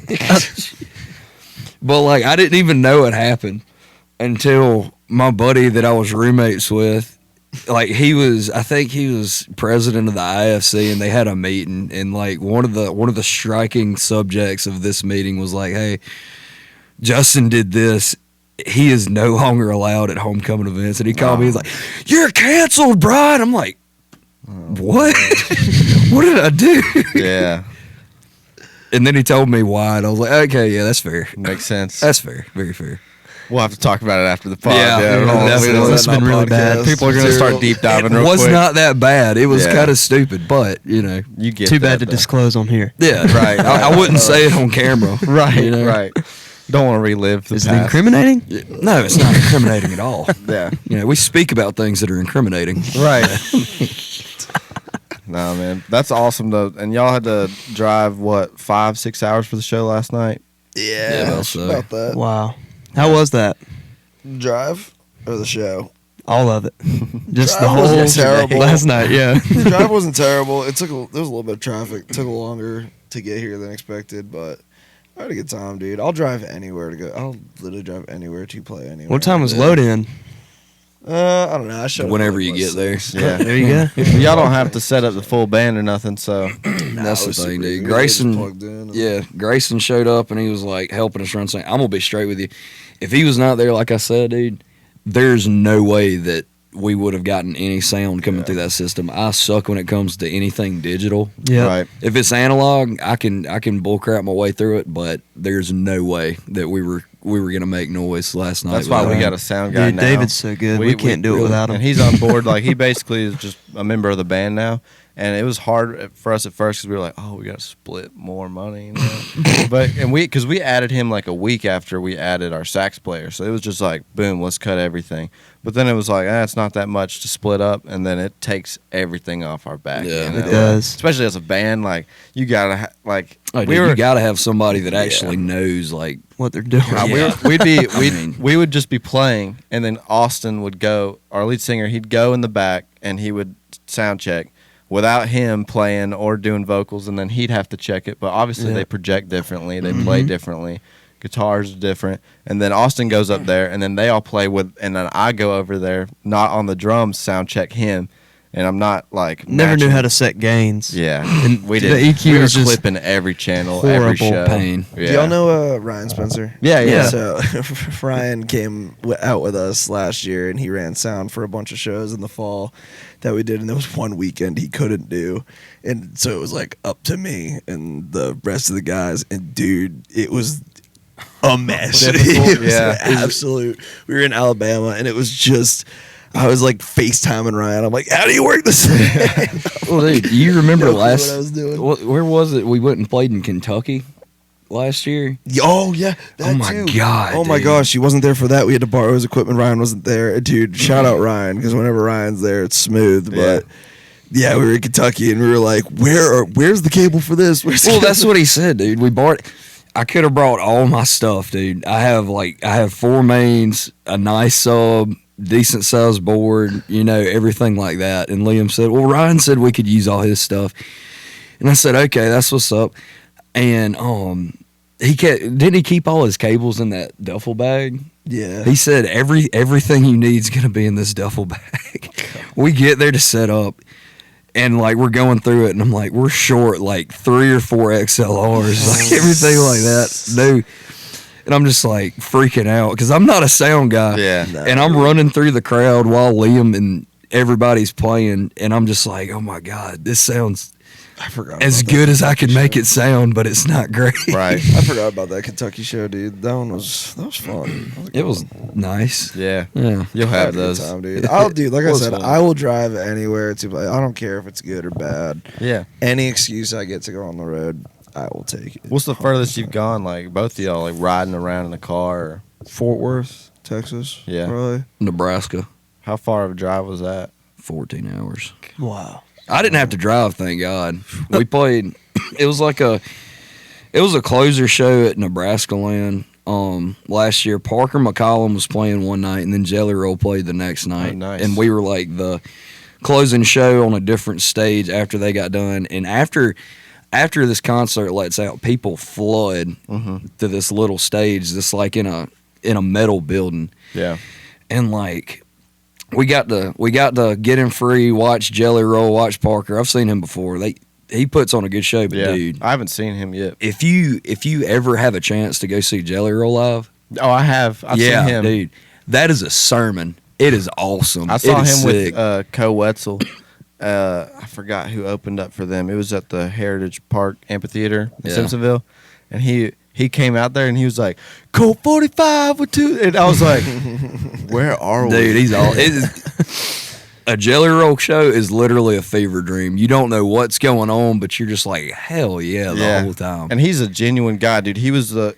But like I didn't even know it happened until my buddy that I was roommates with, like I think he was president of the IFC, and they had a meeting, and like one of the striking subjects of this meeting was like, hey, Justin did this. He is no longer allowed at homecoming events. And he called me, he's like, you're canceled, Brian. I'm like, what? What did I do? Yeah. And then he told me why, and I was like, okay, yeah, that's fair. Makes sense. That's fair. Very fair. We'll have to talk about it after the pod. Yeah, we don't- definitely. we don't- It's been really bad. People are going to start deep diving It real was quick. not that bad. It was Yeah. kind of stupid, but, you know. You get Too that, bad to though. disclose on here. Yeah. Right. I wouldn't say it on camera. Right, you know? right. Don't want to relive the Is it past. incriminating? No, it's not incriminating at all. Yeah. You know, we speak about things that are incriminating. Right. No, man. That's awesome, though. And y'all had to drive, what, 5-6 hours for the show last night? yeah, about so. about that. Wow. How was that? Drive or the show? All of it. Just the Drive whole wasn't terrible. last night. Yeah. The drive wasn't terrible. There was a little bit of traffic. It took longer to get here than expected, but I had a good time, dude. I'll drive anywhere to go. I'll literally drive anywhere to play anywhere. What time was load in? I don't know. I showed up Whenever like you get there. Yeah. There you go. Y'all don't have to set up the full band or nothing, so That's it the was thing, super dude. easy. Grayson, Plugged in and- yeah, Grayson showed up and he was like helping us run. Saying, "I'm gonna be straight with you. If he was not there, like I said, dude, there's no way that we would have gotten any sound coming through that system. I suck when it comes to anything digital. Yeah. right. If it's analog, I can bullcrap my way through it, but there's no way that we were gonna make noise last night. That's why we without got him. a sound guy Dude, now. David's so good. We can't do it without him. And he's on board. Like, he basically is just a member of the band now. And it was hard for us at first because we were like, oh, we got to split more money. You know? Because we added him like a week after we added our sax player. So it was just like, boom, let's cut everything. But then it was like, it's not that much to split up. And then it takes everything off our back. Yeah. you know? It does. Especially as a band, like, you got to, Oh, dude, you got to have somebody that actually knows, like, What they're doing. Yeah. we would just be playing, and then Austin would go, our lead singer, he'd go in the back and he would sound check without him playing or doing vocals, and then he'd have to check it. But obviously they project differently, they play differently, guitars are different, and then Austin goes up there, and then they all play with, and then I go over there, not on the drums, sound check him. And I'm not like Never knew matching. how to set gains. Yeah, And we the did. EQ we were is just clipping every channel, every horrible show. pain. Yeah. Do y'all know Ryan Spencer? Yeah. So Ryan came out with us last year, and he ran sound for a bunch of shows in the fall that we did, and there was one weekend he couldn't do, and so it was like up to me and the rest of the guys. And dude, it was a mess. Difficult, It was yeah. absolute. We were in Alabama, and it was just. I was like FaceTiming Ryan. I'm like, how do you work this? well, dude, you remember No clue last? what I was doing. Where was it? We went and played in Kentucky last year. Oh yeah, that Oh, my too. God, Oh my dude. gosh, he wasn't there for that. We had to borrow his equipment. Ryan wasn't there, dude. Shout out Ryan, because whenever Ryan's there, it's smooth. But yeah, we were in Kentucky and we were like, where's the cable for this? Well, that's what he said, dude. We bought. I could have brought all my stuff, dude. I have 4 mains, a nice sub, decent sized board, everything like that. And Liam said, well, Ryan said we could use all his stuff. And I said, okay, that's what's up. And didn't he keep all his cables in that duffel bag? Yeah. He said everything you need is gonna be in this duffel bag. We get there to set up, and like we're going through it, and I'm like, we're short like 3 or 4 XLRs, like everything like that, dude. And I'm just like freaking out because I'm not a sound guy. Yeah. No. And I'm running through the crowd while Liam and everybody's playing, and I'm just like, oh my God, this sounds I forgot as about good that as I could Kentucky make show. it sound, but it's not great. Right. I forgot about that Kentucky show, dude. That was fun. It was nice. Yeah. Yeah. You'll I have had a good those. time, dude. I'll do like I Was said. fun. I will drive anywhere to play. I don't care if it's good or bad. Yeah. Any excuse I get to go on the road, I will take it. What's the furthest you've gone? Like both of y'all, like riding around in a car? Or Fort Worth, Texas. Yeah. Probably. Nebraska, how far of a drive was that? 14 hours. Wow. I didn't have to drive, thank God. We played. It was a closer show at Nebraska Land. Last year, Parker McCollum was playing one night, and then Jelly Roll played the next night. Oh, nice. And we were like the closing show on a different stage after they got done. And after this concert lets out, people flood to this little stage that's like in a metal building. Yeah. And like we got to get him free, watch Jelly Roll, watch Parker. I've seen him before. He puts on a good show, but Yeah. dude, I haven't seen him yet. if you ever have a chance to go see Jelly Roll live, Oh, I have. I've seen him. dude, that is a sermon. It is awesome. I saw It him is sick. with Co Wetzel. I forgot who opened up for them. It was at the Heritage Park Amphitheater in Yeah. Simpsonville, and he came out there and he was like, "Colt 45 with 2," and I was like, "Where are we?" Dude, he's all. It is, a Jelly Roll show is literally a fever dream. You don't know what's going on, but you're just like, hell yeah, the whole time. And he's a genuine guy, dude. He was the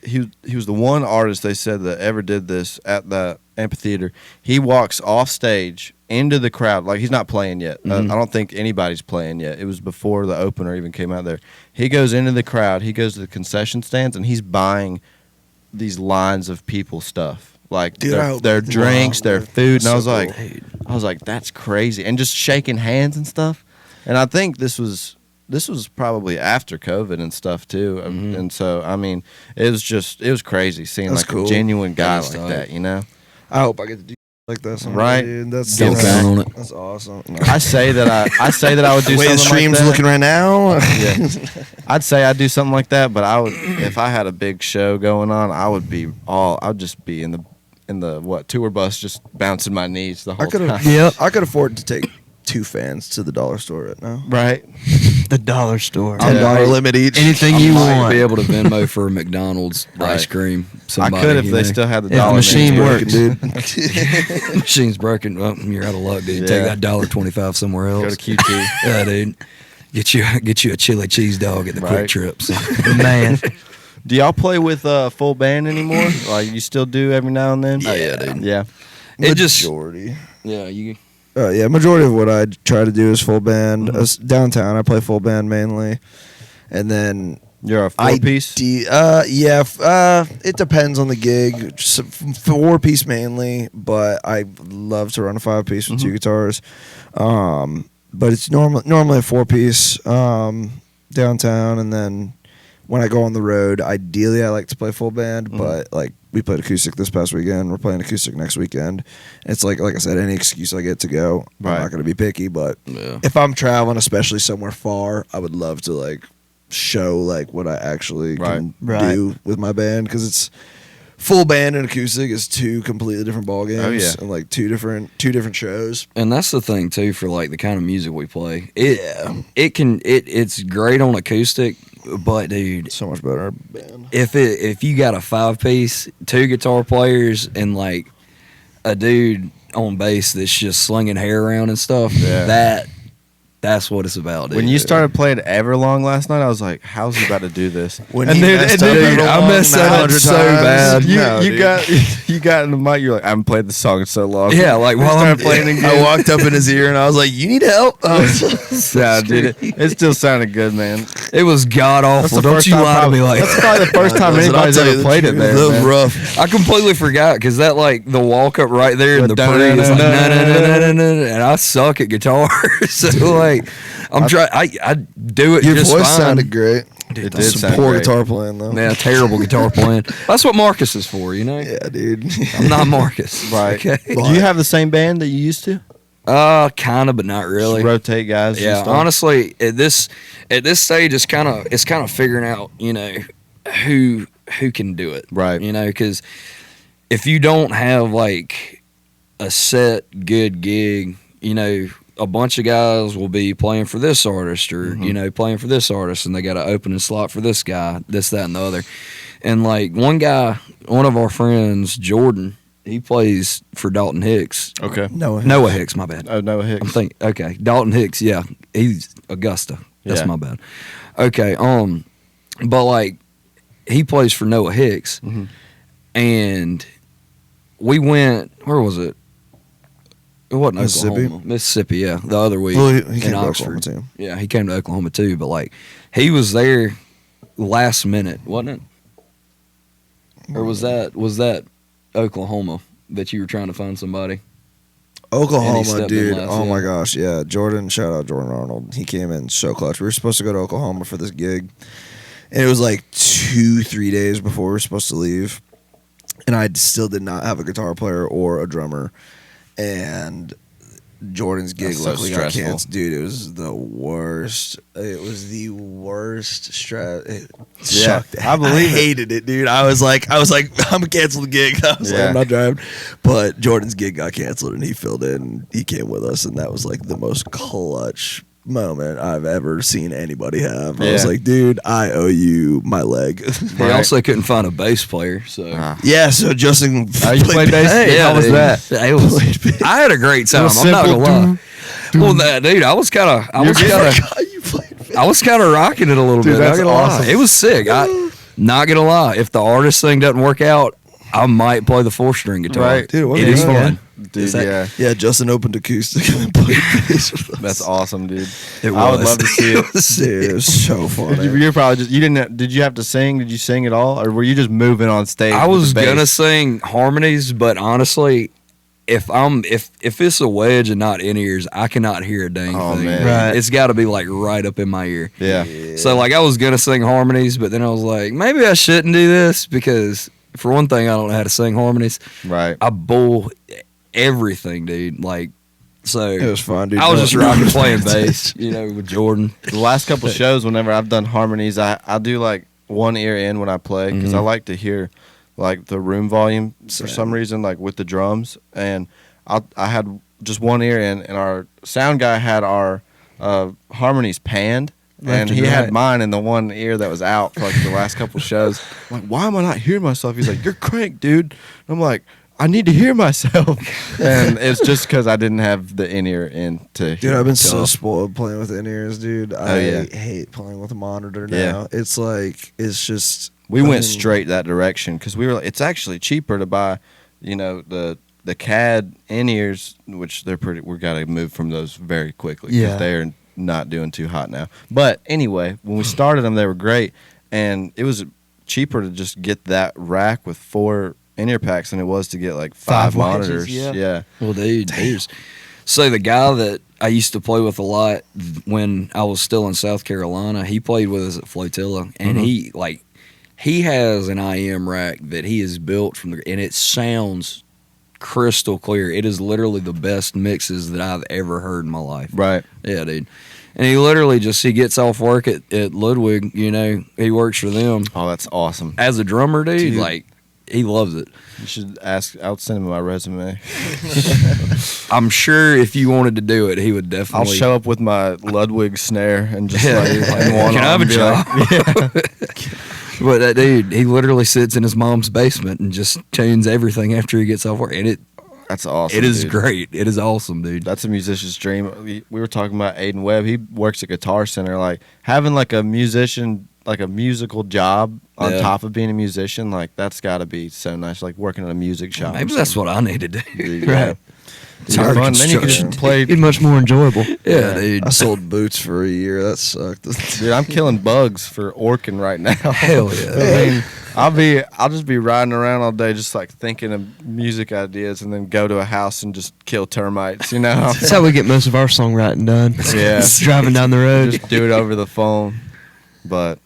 one artist they said that ever did this at the amphitheater. He walks off stage into the crowd like he's not playing yet. I don't think anybody's playing yet. It was before the opener even came out there. He goes into the crowd. He goes to the concession stands and he's buying these lines of people stuff. Like Dude, I hope their that's drinks, wild, their man. food, and That's I was so like, cool. I was like, that's crazy, and just shaking hands and stuff. And I think this was probably after COVID and stuff too. And so I mean, it was crazy seeing That's like cool. a genuine guy like tight. that, you know. I hope I get to do like that someday, Right. dude. That's Don't count on it. That's awesome. I say that I would do Way the something stream's like that. looking right now. Yeah. I'd say I'd do something like that, but I would, if I had a big show going on, I'd just be in the tour bus, just bouncing my knees the whole time. Yep. I could afford to take 2 fans to the dollar store right now. Right. The dollar store. $10 limit each. Anything I you might want. be able to Venmo for McDonald's ice cream. I Somebody, could if you they know. still had the If the dollar machine menu. works. dude. Machine's broken. Well, you're out of luck, dude. Take Yeah. that $1.25 somewhere else. Go to QT. Yeah, dude. Get you a chili cheese dog at the Quick Right. Trips. Man. Do y'all play with full band anymore? Like you still do every now and then? Oh, yeah, dude. Yeah. It just Majority. yeah, you Yeah, majority of what I try to do is full band. Downtown, I play full band mainly, and then You're a 4-piece? it depends on the gig. 4-piece mainly, but I love to run a 5-piece with 2 guitars. But it's normally a 4-piece downtown, and then when I go on the road, ideally I like to play full band, but like we played acoustic this past weekend. We're playing acoustic next weekend. It's like I said, any excuse I get to go, Right. I'm not going to be picky. But yeah. if I'm traveling, especially somewhere far, I would love to like show like what I actually can Right. do with my band, because it's full band and acoustic is 2 completely different ball games. Oh, yeah. And like two different shows. And that's the thing too for like the kind of music we play. It's great on acoustic, but dude, So much better band. if you got a 5-piece, 2 guitar players, and like a dude on bass that's just slinging hair around and stuff, that's what it's about, dude. When you started playing Everlong last night, I was like, "How's he about to do this?" When and he then, messed and up then, Everlong I messed that up 900 so times. bad. you dude. got in the mic. You're like, "I haven't played the song in so long." Yeah, like We while started I'm playing again. I walked up in his ear and I was like, "You need help?" I was Yeah, dude, it still sounded good, man. it was god awful. Don't you lie to me like that's probably the first time Listen, I'll anybody's tell you ever the played it truth. there. That was man. rough. I completely forgot because that like the walk up right there in The the parade is like dun-dun-dun-dun-dun-dun. and I suck at guitar, so like I'm trying. I do it Your just voice fine. sounded great. It That's did Some sound poor great. guitar playing though. Yeah, terrible guitar playing. That's what Marcus is for, you know. Yeah, dude. I'm not Marcus. Right. Okay. Do you have the same band that you used to? Kind of, but not really. Just rotate guys. and Yeah, stuff? honestly, at this stage, it's kind of figuring out, you know, who can do it, Right. You know, because if you don't have like a set good gig, you know, a bunch of guys will be playing for this artist or you know playing for this artist, and they got an opening slot for this guy, this, that, and the other. And like one of our friends, Jordan, he plays for Dalton Hicks. Okay. Noah Hicks, my bad. Oh, Noah I'm Hicks. thinking, okay, Dalton Hicks, yeah, he's Augusta. That's Yeah. my bad. Okay, but like he plays for Noah Hicks, and we went. Where was it? It wasn't Mississippi? Oklahoma, Mississippi. Yeah, the other week Well, he in came to Oxford. Oklahoma too. Yeah, he came to Oklahoma too. But like he was there last minute, wasn't it? Or was that Oklahoma that you were trying to find somebody? And he Oklahoma, stepped in dude. last, Oh yeah. my gosh, yeah. Jordan, shout out Jordan Arnold. He came in so clutch. We were supposed to go to Oklahoma for this gig, and it was like 2-3 days before we were supposed to leave, and I still did not have a guitar player or a drummer, and Jordan's gig That's so luckily got stressful. canceled. Dude, it was the worst. It was the worst stress. It Yeah, sucked. I believe it. hated it, dude. I was like, I'm gonna cancel the gig. I was like, Yeah. I'm not driving. But Jordan's gig got canceled, and he filled in. He came with us, and that was like the most clutch moment I've ever seen anybody have. I was Yeah. like, dude, I owe you my leg. They also couldn't find a bass player, so. Yeah, so Justin you played bass? Hey, How was dude. that? It was, I had a great time. was I'm not simple. gonna lie. Well, dude, I was kind of you played I was kind of rocking it a little Dude, bit. Not that's gonna awesome. lie, it was sick. I not gonna lie. If the artist thing doesn't work out, I might play the 4-string guitar. Right. Dude, what It are is you fun. Dude, yeah. Yeah, Justin opened acoustic and then played bass with us. That's awesome, dude. It I would was. love to see it. Dude, it was so funny. You're probably just, you didn't, did you have to sing? Did you sing at all? Or were you just moving on stage? I with was the bass? gonna sing harmonies, but honestly, if it's a wedge and not in ears, I cannot hear a dang thing. Man. Right. It's got to be like right up in my ear. Yeah. So like I was gonna sing harmonies, but then I was like, maybe I shouldn't do this because for one thing, I don't know how to sing harmonies. Right. I bull everything, dude. Like, so It was fun, dude. I was just rocking playing bass, with Jordan. The last couple shows, whenever I've done harmonies, I do like one ear in when I play because I like to hear like the room volume for some reason, like with the drums. And I had just one ear in, and our sound guy had our harmonies panned. And he had mine in the one ear that was out for like the last couple shows. I'm like, why am I not hearing myself? He's like, you're cranked, dude. I'm like, I need to hear myself. And it's just because I didn't have the in-ear in to hear. Dude, I've been so myself. spoiled playing with in-ears, dude. I hate playing with a monitor now. Yeah. It's like, it's just... We went straight that direction because we were like, it's actually cheaper to buy, the CAD in-ears, which they're pretty, we got to move from those very quickly because Yeah. they're not doing too hot now. But anyway, when we started them, they were great. And it was cheaper to just get that rack with 4 in-ear packs than it was to get like 5 monitors. wedges, yeah. Well, dude, so the guy that I used to play with a lot when I was still in South Carolina, he played with us at Flotilla, and he has an IM rack that he has built and it sounds crystal clear. It is literally the best mixes that I've ever heard in my life. Right. Yeah, dude. And he literally he gets off work at Ludwig, he works for them. Oh, that's awesome. As a drummer, dude, Dude. like, he loves it. You should ask, I'll send him my resume. I'm sure if you wanted to do it, he would I'll definitely. show up with my Ludwig snare and just Yeah. Can I have a job? But that dude, he literally sits in his mom's basement and just tunes everything after he gets off work. And That's awesome. it is dude. great. It is awesome, dude. That's a musician's dream. We were talking about Aiden Webb. He works at Guitar Center. Like having like a musician, like a musical job on top of being a musician, like that's got to be so nice. Like working at a music shop. Maybe that's what I need to do. Right. It's hard fun. Then you can construction. just play. It'd be much more enjoyable. Yeah, dude. I sold boots for a year. That sucked. Dude, I'm killing bugs for Orkin right now. Hell yeah. I mean, I'll just be riding around all day, just like thinking of music ideas, and then go to a house and just kill termites. That's how we get most of our songwriting done. Yeah. Driving down the road Just do it over the phone. But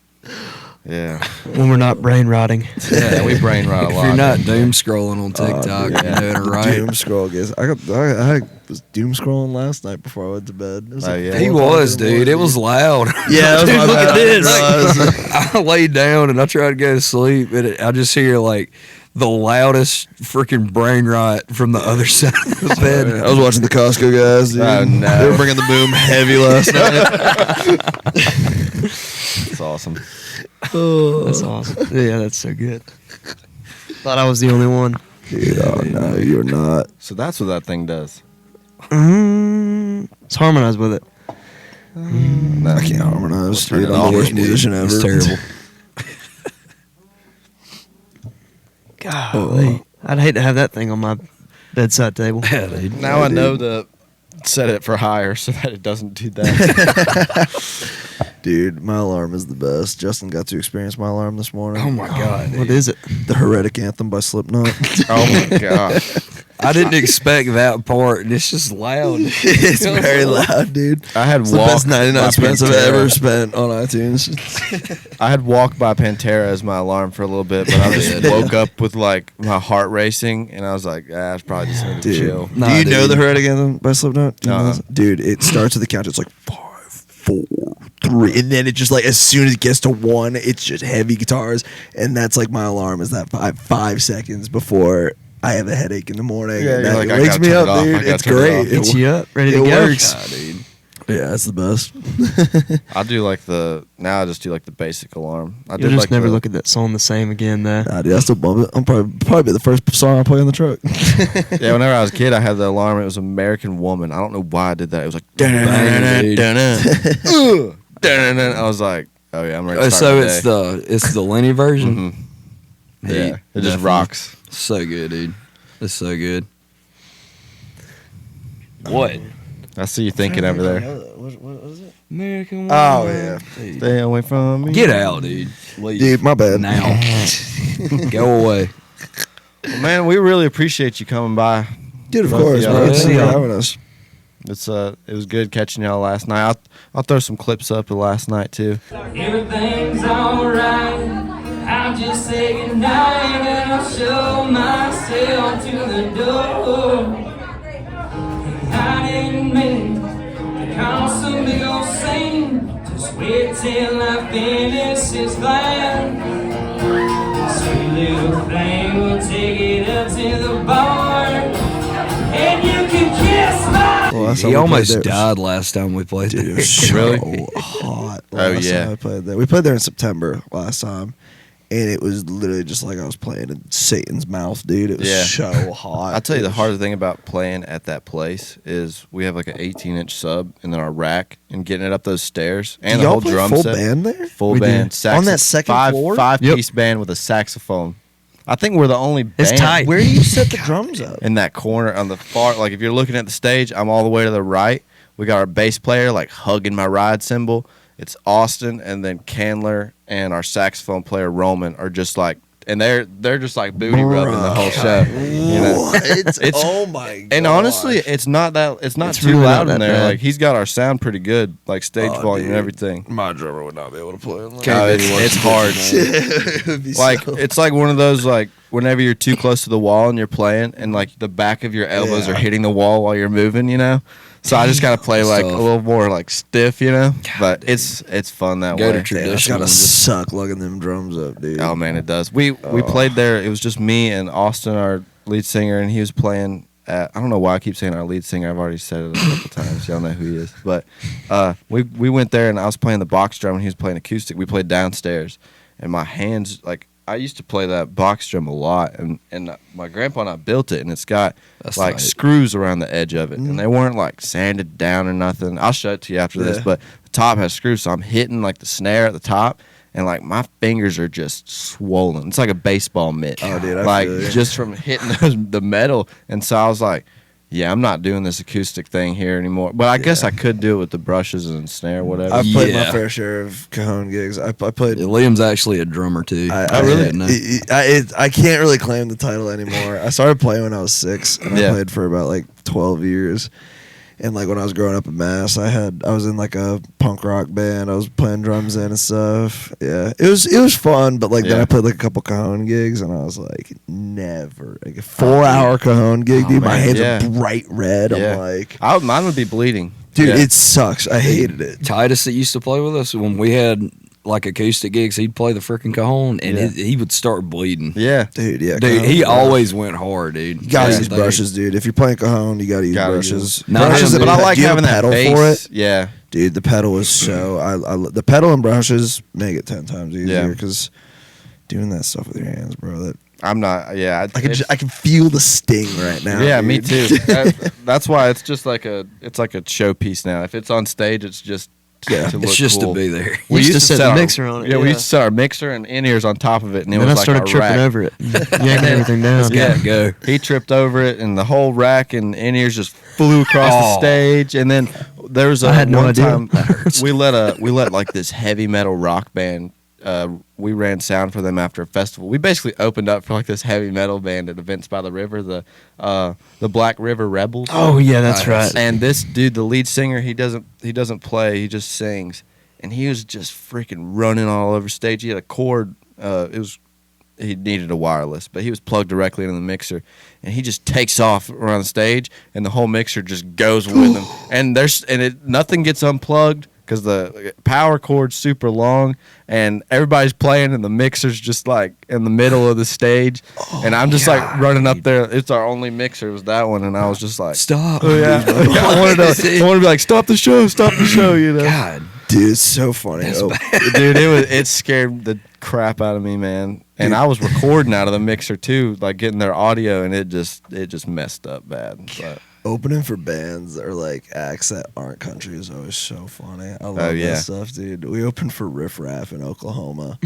yeah, when we're not brain rotting. yeah, we brain rot a If lot. you're not doom scrolling on TikTok, dude. you're doing it right. Doom scroll, guys. I was doom scrolling last night before I went to bed. It was Oh, like yeah. He 4 o'clock was, in the dude. It morning. was loud. Yeah, that was Dude, my look bad. at this. It was. I laid down and I tried to go to sleep, and I just hear like the loudest freaking brain rot from the other side of the bed. I was watching the Costco guys, dude. Oh, no. They were bringing the boom heavy last night. It's awesome. That's awesome. Yeah, that's so good. Thought I was the only one. Dude, oh, no, you're not. So that's what that thing does. Let's harmonize with it. No. I can't harmonize. Turn Dude, it I'm off. the worst musician ever. It's terrible. Golly. I'd hate to have that thing on my bedside table. Yeah, dude. Now I know to set it for higher so that it doesn't do that. Dude, my alarm is the best. Justin got to experience my alarm this morning. Oh my god, What dude. is it? The Heretic Anthem by Slipknot. Oh my god. I didn't expect that part, and it's just loud. It's very loud, dude. I had It's the Walk best 99 by cents I've Pantera. ever spent on iTunes. I had Walk by Pantera as my alarm for a little bit, but I just woke up with like my heart racing, and I was like, it's probably just need to Dude, chill. Nah, do you know dude. the Heretic Anthem by Slipknot? Do you know Uh-uh. this? Dude, it starts at the count. It's like 5, 4, 3, and then it just like as soon as it gets to 1, it's just heavy guitars, and that's like my alarm is that 5 seconds before I have a headache in the morning. Yeah, and you're that like, I wakes gotta me turn up, it off. I dude. gotta It's turn it great. off. Gets you up, ready to it go. works. Nah, dude. Yeah, it's the best. I do like now I just do like the basic alarm. I You'll did just like never look at that song the same again, though. Nah, dude, I still bump it. I'm probably be the first song I play on the truck. Yeah, whenever I was a kid, I had the alarm. It was American Woman. I don't know why I did that. It was like, Bang, dude. I was like, oh yeah, I'm ready to start So my it's the Lenny version. Mhm. He Yeah, it just definitely- rocks. So good, dude. It's so good. What? I see you thinking over there. What is it? American Oh, yeah. Stay away from me. Get out, dude. Leave. Dude, my bad. Now. Go away. Well, man, we really appreciate you coming by. Dude, of course. Yeah, Man. yeah. Thanks for having us. It was good catching y'all last night. I'll throw some clips up of last night too. Everything's alright. I'll just say goodnight and I'll show myself to the door. I didn't mean to cause some big old scene. Just wait till I finish this glass. Sweet little thing will take it up to the bar. And you can kiss my... Well, that's how He we almost played there. died last time we played Dude, it there. was so Really? hot. Oh, Last yeah. time I played there. We played there in September last time, and it was literally just like I was playing in Satan's mouth, dude. It was Yeah. so hot. I'll tell you It the was- hardest thing about playing at that place is we have like an 18-inch sub and then our rack and getting it up those stairs and Do the y'all whole play drum full set. band there? Full We do. band. On that second floor? Five-piece band with a saxophone. I think we're the only band It's tight. Where do you set the drums up? in that corner on the far. Like if you're looking at the stage, I'm all the way to the right. We got our bass player like hugging my ride cymbal. It's Austin, and then Candler and our saxophone player Roman are just like, and they're just like booty rubbing the whole show. You know? What? It's- Oh my god! And honestly, it's not It's too really loud not in that there. bad. Like he's got our sound pretty good, like stage Oh, volume dude. and everything. my drummer would not be able to play. On that. Can't No, really watch it's the hard. It would be Like so- it's like one of those like whenever you're too close to the wall and you're playing, and like the back of your elbows Yeah. are hitting the wall while you're moving, you know. So I just gotta play like a Tough. little more like stiff, you know. But dude. it's fun that Go way. to Damn, it's traditional. gotta and just- suck lugging them drums up, dude. Oh man, it does. We Oh. played there. It was just me and Austin, our lead singer, and he was playing. I don't know why I keep saying our lead singer. I've already said it a couple times. Y'all know who he is. But we went there, and I was playing the box drum, and he was playing acoustic. We played downstairs, and my hands like I used to play that box drum a lot, and my grandpa and I built it, and it's got That's like tight. screws around the edge of it, and they weren't like sanded down or nothing. I'll show it to you after this, Yeah. but the top has screws, so I'm hitting like the snare at the top, and like my fingers are just swollen. It's like a baseball mitt. Oh, dude, I like feel you. just from hitting the metal, and so I was like, yeah, I'm not doing this acoustic thing here anymore. But I guess I could do it with the brushes and snare, whatever. I've played my Yeah. fair share of cajon gigs. I played. Yeah, Liam's actually a drummer too. I really? didn't know. I can't really claim the title anymore. I started playing when I was 6, and Yeah. I played for about like 12 years. And like when I was growing up in Mass, I was in like a punk rock band. I was playing drums in and stuff. Yeah, it was fun. But like then Yeah. I played like a couple cajon gigs, and I was like, never like a 4-hour cajon gig, Oh, dude. My man, hands yeah. are bright red. Yeah. I'm like, Mine would be bleeding, dude, Yeah. it sucks. I hated it. Titus that used to play with us when we had like acoustic gigs, he'd play the freaking cajon and Yeah. he would start bleeding. yeah. Dude, yeah, Dude, cajon he is rough. always went hard, dude. You gotta Yeah, use they- brushes, dude. If you're playing cajon, you gotta use Gotta brushes. use- No, brushes, dude, but I do like you have having a that pedal bass. for it. Yeah, Dude, the pedal is so. The pedal and brushes make it 10 times easier Yeah. because doing that stuff with your hands, bro. That I'm not. Yeah, I can feel the sting right now. yeah, dude. me too. That's why it's just like a showpiece now. If it's on stage, it's just Yeah. to look It's just cool. to be there. We used to set the our- mixer on it, Yeah, we yeah. used to set our mixer and in-ears on top of it, and it And then I was like started our tripping rack. over it, yanking everything down. Yeah. Gotta go. He tripped over it, and the whole rack and in-ears just flew across the Oh. stage. And then there was I had no one idea. time we let like this heavy metal rock band. We ran sound for them after a festival. We basically opened up for like this heavy metal band at Events by the River, the Black River Rebels. Oh yeah, that's right. And this dude, the lead singer, he doesn't play, he just sings, and he was just freaking running all over stage. He had a cord. He needed a wireless, but he was plugged directly into the mixer, and he just takes off around the stage, and the whole mixer just goes with him. And nothing gets unplugged because the power cord's super long, and everybody's playing, and the mixer's just like in the middle of the stage, and I'm just like running up there. It's our only mixer, was that one, and I was just like, Stop. oh yeah, I wanted to be like, stop the show, you know. God. Dude, it's so funny. Oh, Dude, it scared the crap out of me, man. And I was recording out of the mixer too, like getting their audio, and it just messed up bad. But opening for bands that are like acts that aren't country is always so funny. I love yeah. that stuff, dude. We opened for Riff Raff in Oklahoma,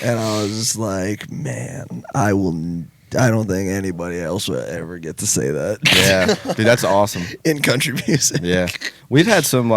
and I was just like, man, I don't think anybody else will ever get to say that. yeah, dude, that's awesome. In country music. Yeah, we've had some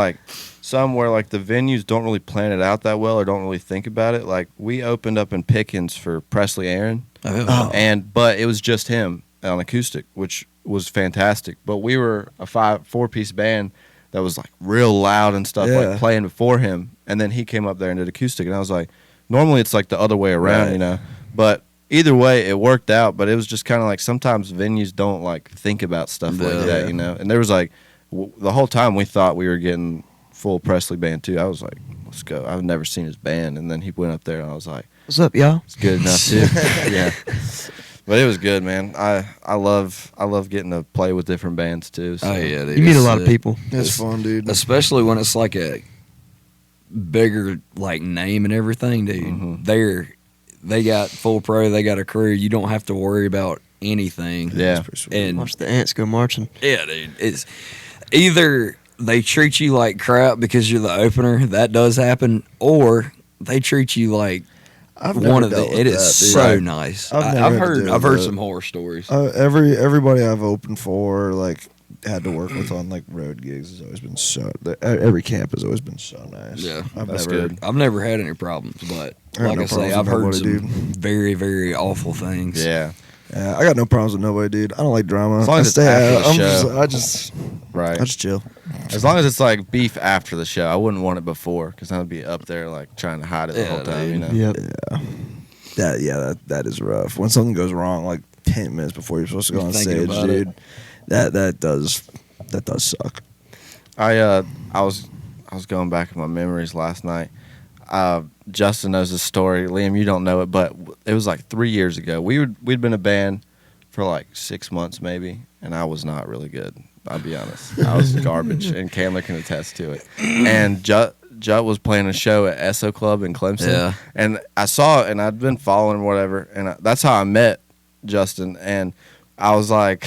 where like the venues don't really plan it out that well or don't really think about it. Like we opened up in Pickens for Presley Aaron, Oh. but it was just him on acoustic, which was fantastic. But we were a 4-piece band that was like real loud and stuff, like playing before him, and then he came up there and did acoustic, and I was like, normally it's like the other way around, you know, but either way it worked out. But it was just kind of like sometimes venues don't like think about stuff like that, you know. And there was like the whole time we thought we were getting full Presley band too. I was like, let's go. I've never seen his band, and then he went up there and I was like, what's up, y'all? it's good enough too. Yeah. But it was good, man. I love getting to play with different bands too. So. Oh yeah, dude, You meet a lot of people. It's fun, dude. especially when it's like a bigger like name and everything, dude. Mm-hmm. They got full pro, they got a crew. You don't have to worry about anything. Yeah. And Watch the ants go marching. yeah, dude, it's either they treat you like crap because you're the opener, that does happen, or they treat you like one of the. It is so nice. I've heard some horror stories. Everybody I've opened for, like, had to work with on like road gigs has always been every camp has always been so nice. Yeah, that's good. I've never had any problems, but like I say, I've heard some very, very awful things. Yeah. Yeah, I got no problems with nobody, dude. I don't like drama. As long as it's after the show. I just chill. As long as it's like beef after the show, I wouldn't want it before because I'd be up there like trying to hide it the whole time. You know. Yep. Yeah. That is rough. When something goes wrong, like 10 minutes before you're supposed to go on stage, dude. That does suck. I was going back in my memories last night. Justin knows this story. Liam, you don't know it, but it was like 3 years ago. We'd been a band for like 6 months maybe, and I was not really good. I'll be honest. I was garbage, and Candler can attest to it. And Jut was playing a show at Esso Club in Clemson. Yeah. And I saw it, and I'd been following whatever, and that's how I met Justin. And I was like,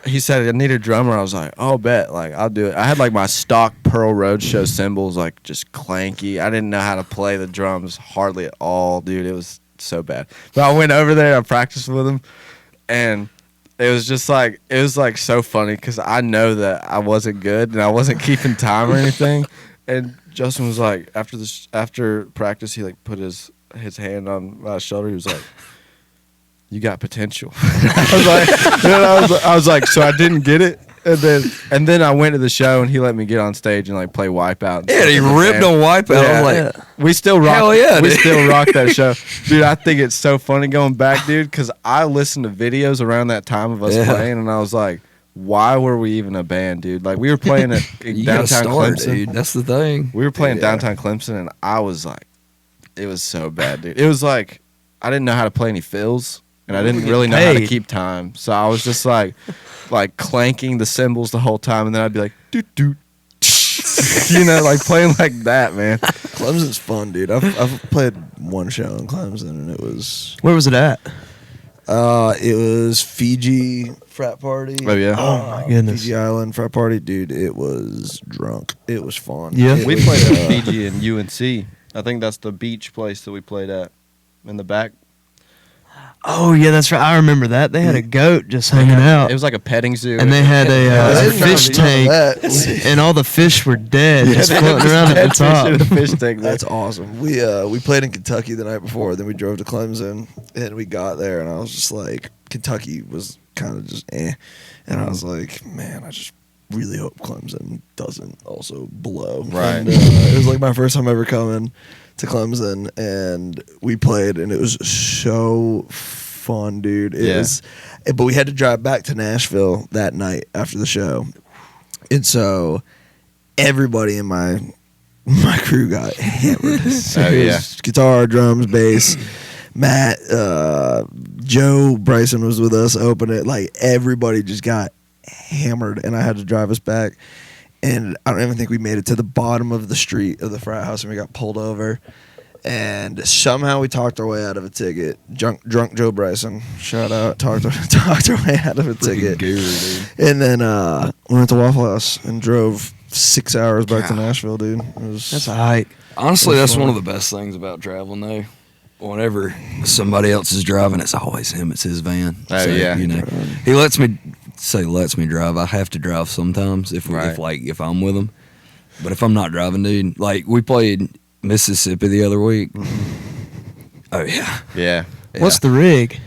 he said, I need a drummer. I was like, oh, bet. Like, I'll do it. I had like my stock Pearl Roadshow cymbals, like just clanky. I didn't know how to play the drums hardly at all, dude. It was so bad. But I went over there, I practiced with him, and it was just like, so funny because I know that I wasn't good and I wasn't keeping time or anything. And Justin was like, after practice, he like put his hand on my shoulder. He was like, you got potential. I was like, so I didn't get it. And then I went to the show and he let me get on stage and like play Wipeout. Yeah, he ripped on Wipeout. Yeah. I was like, we still rock. Hell yeah, we dude. still rock that show, dude. I think it's so funny going back, dude, because I listened to videos around that time of us playing, and I was like, why were we even a band, dude? Like we were playing at downtown Clemson, dude. That's the thing. We were playing downtown Clemson, and I was like, it was so bad, dude. It was like I didn't know how to play any fills. And I didn't really know how to keep time. So I was just like clanking the cymbals the whole time. And then I'd be like, doot, doot. You know, like playing like that, man. Clemson's fun, dude. I've played one show in Clemson, and it was... Where was it at? It was Fiji frat party. Oh, yeah. Oh, my goodness. Fiji Island frat party. Dude, it was drunk. It was fun. Yeah. We played at Fiji and UNC. I think that's the beach place that we played at in the back. Oh, yeah, that's right. I remember that. They had a goat just hanging out. It was like a petting zoo. And they had a fish tank, and all the fish were dead, just floating around at the top. Fish tank. That's awesome. We played in Kentucky the night before. Then we drove to Clemson, and we got there, and I was just like, Kentucky was kind of just eh. And I was like, man, I just really hope Clemson doesn't also blow. Right. And, it was like my first time ever coming to Clemson, and we played, and it was so fun, dude. It was, but we had to drive back to Nashville that night after the show, and so everybody in my crew got hammered. So it was guitar, drums, bass. Matt, Joe Bryson was with us opening it. Like everybody just got hammered, and I had to drive us back. And I don't even think we made it to the bottom of the street of the frat house, and we got pulled over. And somehow we talked our way out of a ticket. Drunk Joe Bryson, shout out, talked our way out of a ticket. Guru, dude. And then we went to Waffle House and drove 6 hours back to Nashville, dude. That's a hike. Honestly, that's one of the best things about traveling, though. Whenever somebody else is driving, it's always him. It's his van. Oh, so, yeah. You know, he lets me drive. I have to drive sometimes if I'm with him. But if I'm not driving, dude, like we played Mississippi the other week. Oh yeah. Yeah. What's the rig?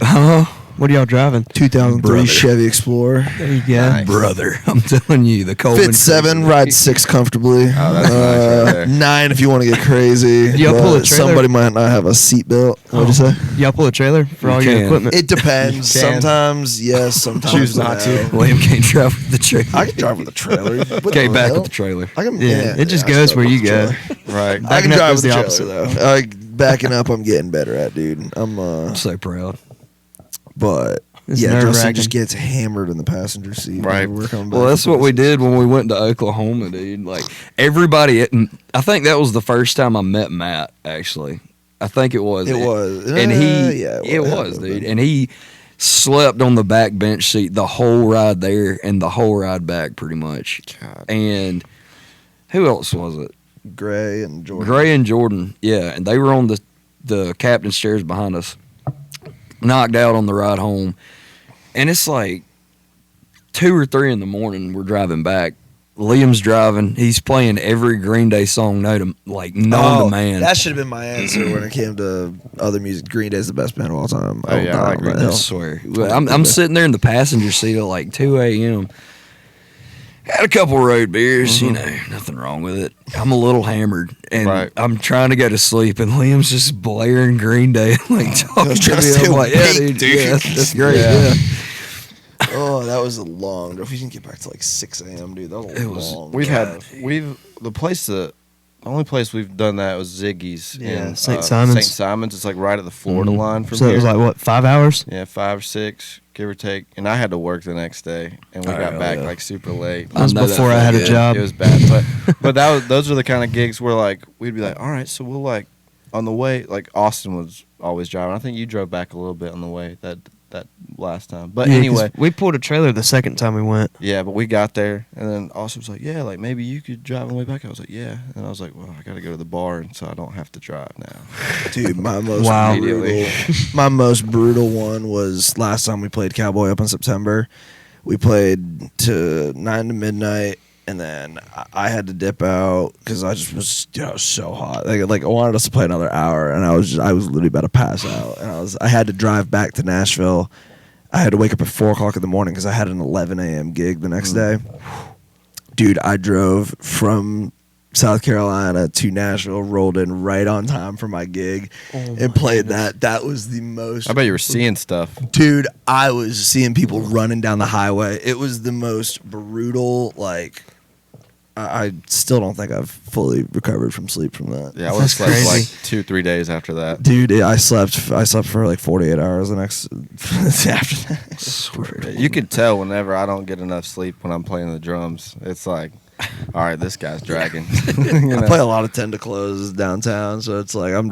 What are y'all driving? 2003 Brother. Chevy Explorer. There you go. Nice. Brother, I'm telling you, the Coleman Fits 7, rides 6 comfortably. Oh, that's nice right there. 9 if you want to get crazy. Y'all pull a but trailer? somebody might not have a seatbelt. What'd you say? Y'all pull a trailer for all your can. equipment? It depends. You can. Sometimes yes, sometimes Choose not to. no. William can't drive with the trailer. I can drive with a trailer. What Came the back hell? with the trailer. I can, Yeah, it just I goes can where drive you with go. the trailer. Right. I can Backing up drive goes with the the trailer opposite. though. Backing up, I'm getting better at, dude. I'm so proud. But It's yeah, Justin nerve-wracking. just gets hammered in the passenger seat. Right. whenever we're coming back Well, that's from what we places. did when we went to Oklahoma, dude. Like everybody, I think that was the first time I met Matt. Actually, I think it was. It was, and he, yeah, it had to was, have dude. been. And he slept on the back bench seat the whole ride there and the whole ride back, pretty much. God. And who else was it? Gray and Jordan. Gray and Jordan, yeah, and they were on the captain's chairs behind us, knocked out on the ride home, and it's like 2 or 3 in the morning. We're driving back. Liam's driving. He's playing every Green Day song known to man. That should have been my answer when it came to other music. Green Day's the best band of all time. Oh, yeah, I like Green Day. I swear. I'm sitting there in the passenger seat at like 2 a.m. Had a couple road beers, you know, nothing wrong with it. I'm a little hammered, and Right. I'm trying to go to sleep, and Liam's just blaring Green Day, like talking to trying to me. stay I'm like, yeah, awake, dude, yeah, that's great, Yeah. yeah. Oh, that was a long. If we didn't get back to like 6 a.m., dude, that was a It was- long. The only place we've done that was Ziggy's. Yeah, in, St. Simon's. St. Simon's. It's like right at the Florida line from So here. it was like, what, 5 hours? Yeah, 5 or 6, give or take. And I had to work the next day, and we Oh, got back yeah. like super late. That was know that before I felt had a good. job. It was bad, but those are the kind of gigs where like we'd be like, all right, so we'll like on the way. Like Austin was always driving. I think you drove back a little bit on the way that last time. But Yeah, 'cause anyway, we pulled a trailer the second time we went. yeah. But we got there, and then Austin was like, yeah, like maybe you could drive on the way back. I was like, yeah, and I was like, well, I got to go to the bar, and so I don't have to drive now. Dude, my most Wow. brutal, my most brutal one was last time we played Cowboy up in September. We played to 9 to midnight, and then I had to dip out because I just was, dude, I was so hot. Like I wanted us to play another hour, and I was literally about to pass out, and I had to drive back to Nashville. I had to wake up at 4 o'clock in the morning because I had an 11 a.m. gig the next day. Dude, I drove from South Carolina to Nashville, rolled in right on time for my gig, and played that. That was the most. I bet you were seeing stuff. Dude, I was seeing people running down the highway. It was the most brutal. Like, I still don't think I've fully recovered from sleep from that. Yeah, I would have That's slept crazy. like 2-3 days after that. Dude, I slept for like 48 hours the next after that. You could tell whenever I don't get enough sleep when I'm playing the drums. It's like, all right, this guy's dragging. You I know? play a lot of 10 to close downtown, so it's like I'm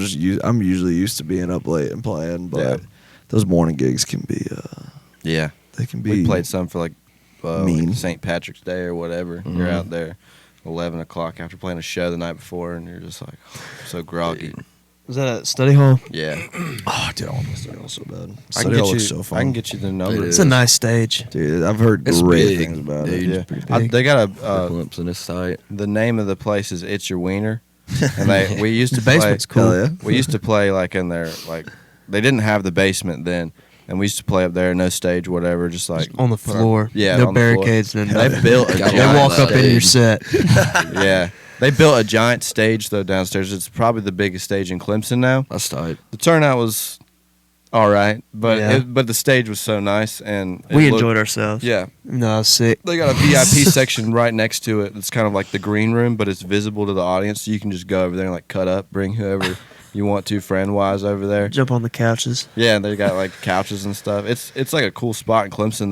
usually used to being up late and playing, but Yeah. those morning gigs can be Yeah, they can be we played some for like mean. St. Patrick's Day or whatever. You're out there 11 o'clock after playing a show the night before, and you're just like so groggy. Was that at study hall? Yeah, Oh, dude, I want to study hall so bad. I can Study get hall you. looks so fun. I can get you the number. It's a nice stage. Dude, I've heard It's great big, things about dude. it. Yeah, they got a Clemson is tight. the name of the place is It's Your Wiener, and we used to The basement's play. cool. Hell yeah. We used to play like in there, like they didn't have the basement then, and we used to play up there, no stage, whatever, just like On the put our- floor. Yeah, No on the floor. barricades. And They built a Got They giant walk up in your set. Yeah, they built a giant stage though downstairs. It's probably the biggest stage in Clemson now. That's tight. The turnout was all right, but Yeah. but the stage was so nice, and it We looked- enjoyed ourselves. Yeah, No, I was sick. they got a VIP section right next to it. It's kind of like the green room, but it's visible to the audience, so you can just go over there and like cut up, bring whoever you want to friend wise over there. Jump on the couches. Yeah, and they got like couches and stuff. It's like a cool spot in Clemson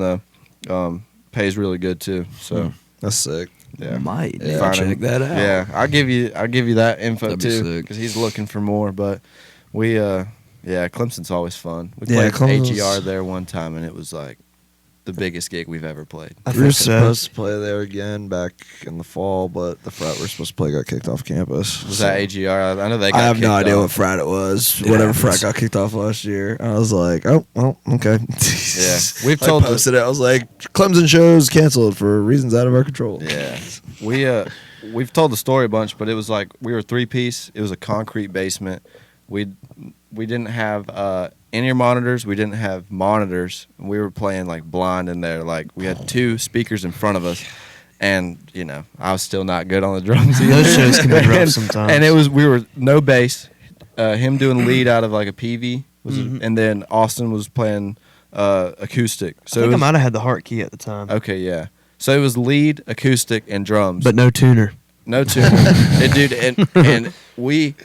though. Pays really good too. So That's sick. yeah. Might Yeah. Find check him. that out. Yeah, I'll give you that info That'd be too sick. because he's looking for more. But we yeah, Clemson's always fun. We Yeah, played Clemson's- HER there one time, and it was like the biggest gig we've ever played. I We were think so. supposed to play there again back in the fall, but the frat we're supposed to play got kicked off campus. Was So- that AGR? I know they got I have no kicked idea off. what frat it was. It Whatever happens. frat got kicked off last year. I was like, oh, well, okay. Yeah, we've I told posted it. I was like, Clemson shows canceled for reasons out of our control. Yeah, we've told the story a bunch, but it was like we were 3-piece. It was a concrete basement. we didn't have in-ear monitors. We didn't have monitors. We were playing like blind in there. Like we had 2 speakers in front of us, and I was still not good on the drums either. Those shows can be rough sometimes. And we were no bass. Him doing lead out of like a PV, and then Austin was playing acoustic. So I think I might have had the Heart Key at the time. Okay, yeah. So it was lead, acoustic, and drums. But no tuner. No tuner. Dude, and we,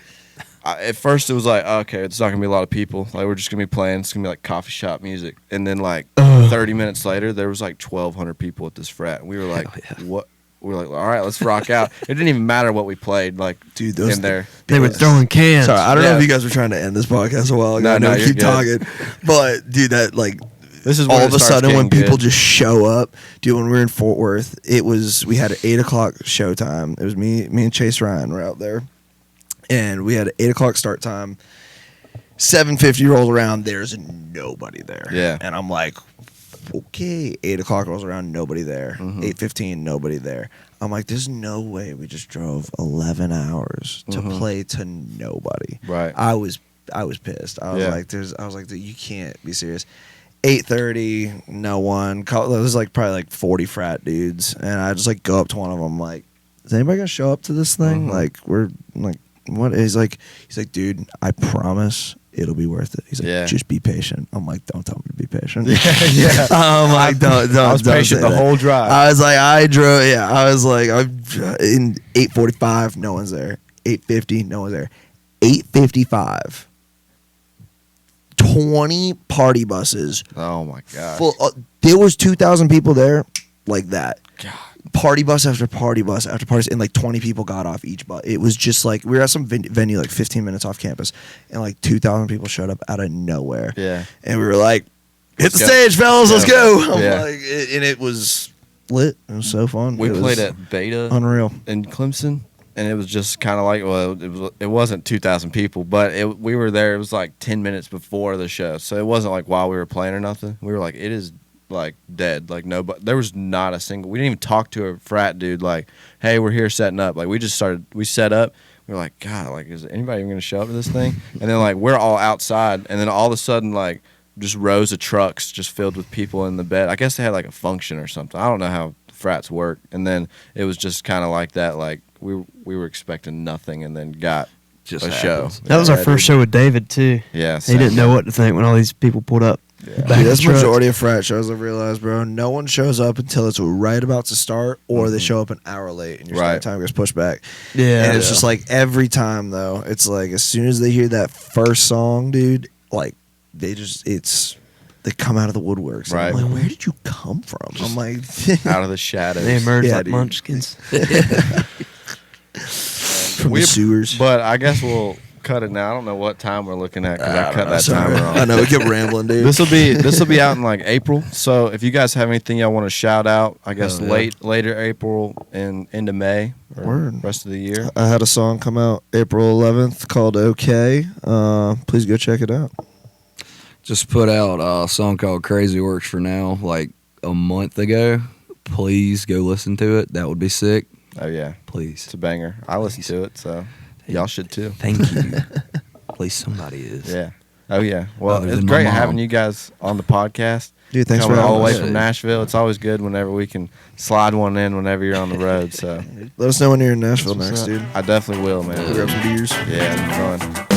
at first it was like, okay, it's not going to be a lot of people. Like, we're just going to be playing. It's going to be like coffee shop music. And then like 30 minutes later, there was like 1,200 people at this frat. And we were like, what? We were like, all right, let's rock out. It didn't even matter what we played. Like, dude, those in there. They were throwing cans. Sorry, I don't know if you guys were trying to end this podcast a while ago. No, keep talking. But, dude, that, like, this is all of a sudden when people good. just show up. Dude, when we were in Fort Worth, we had an 8 o'clock show time. It was me and Chase Ryan were out there. And we had an 8 o'clock start time. 7:50 rolls around, there's nobody there. Yeah. And I'm like, okay. 8 o'clock rolls around, nobody there. 8:15, nobody there. I'm like, there's no way we just drove 11 hours to play to nobody. Right. I was pissed. I was like, dude, you can't be serious. 8:30, no one. There was like probably like 40 frat dudes, and I just like go up to one of them, like, is anybody gonna show up to this thing? Like, we're like, what? He's like, dude, I promise it'll be worth it. He's like, just be patient. I'm like, don't tell me to be patient. Yeah. I'm like, don't. I was patient the whole drive. I was like, I drove. Yeah, I was like, in 8:45, no one's there. 8:50, no one's there. 8:55. 20 party buses. Oh my god! There was 2,000 people there, like that. God. Party bus after party bus after party, and like 20 people got off each bus. It was just like we were at some venue like 15 minutes off campus, and like 2,000 people showed up out of nowhere. Yeah, and we were like, "Hit the go. stage, fellas! Let's go!" I'm Yeah. like, and it was lit. It was so fun. we It played was at Beta unreal in Clemson. And it was just kind of like, it wasn't 2,000 people, but we were there. It was like 10 minutes before the show, so it wasn't like while we were playing or nothing. We were like, it is like dead. Like nobody. There was not a single. We didn't even talk to a frat dude. Like, hey, we're here setting up. Like we just started. We set up. We were like, God, like is anybody even gonna show up to this thing? And then like we're all outside, and then all of a sudden like just rows of trucks just filled with people in the bed. I guess they had like a function or something. I don't know how frats work. And then it was just kind of like that. Like we were expecting nothing, and then got Just a happens. show. That was our first show with David, too. Yeah, He didn't know what to think when all these people pulled up. Yeah. Back Dude, that's in the truck. majority of frat shows. I've realized, bro. No one shows up until it's right about to start, or they show up an hour late, and your start time gets pushed back. Yeah. And it's just like every time, though. It's like as soon as they hear that first song, dude, like they come out of the woodworks. Right. I'm like, where did you come from? I'm like, out of the shadows. They emerged like dude. munchkins. from the sewers. But I guess we'll cut it now. I don't know what time we're looking at because I cut that timer off. I know we kept rambling, dude. This will be out in like April. So if you guys have anything y'all want to shout out, I guess later April and into May or Word. rest of the year. I had a song come out April 11th called "Okay." Please go check it out. Just put out a song called Crazy Works for Now like a month ago. Please go listen to it. That would be sick. Oh yeah, Please. it's a banger. I listen to it, so y'all should too. Thank you. At least somebody is. Yeah. Oh yeah. Well, Other it's than my great mom. having you guys on the podcast. Dude, thanks Coming for all the way having us. from Nashville. It's always good whenever we can slide one in whenever you're on the road. So Let us know when you're in Nashville That's next, what's dude. up. I definitely will, man. Grab some beers. Yeah, it'll be fun.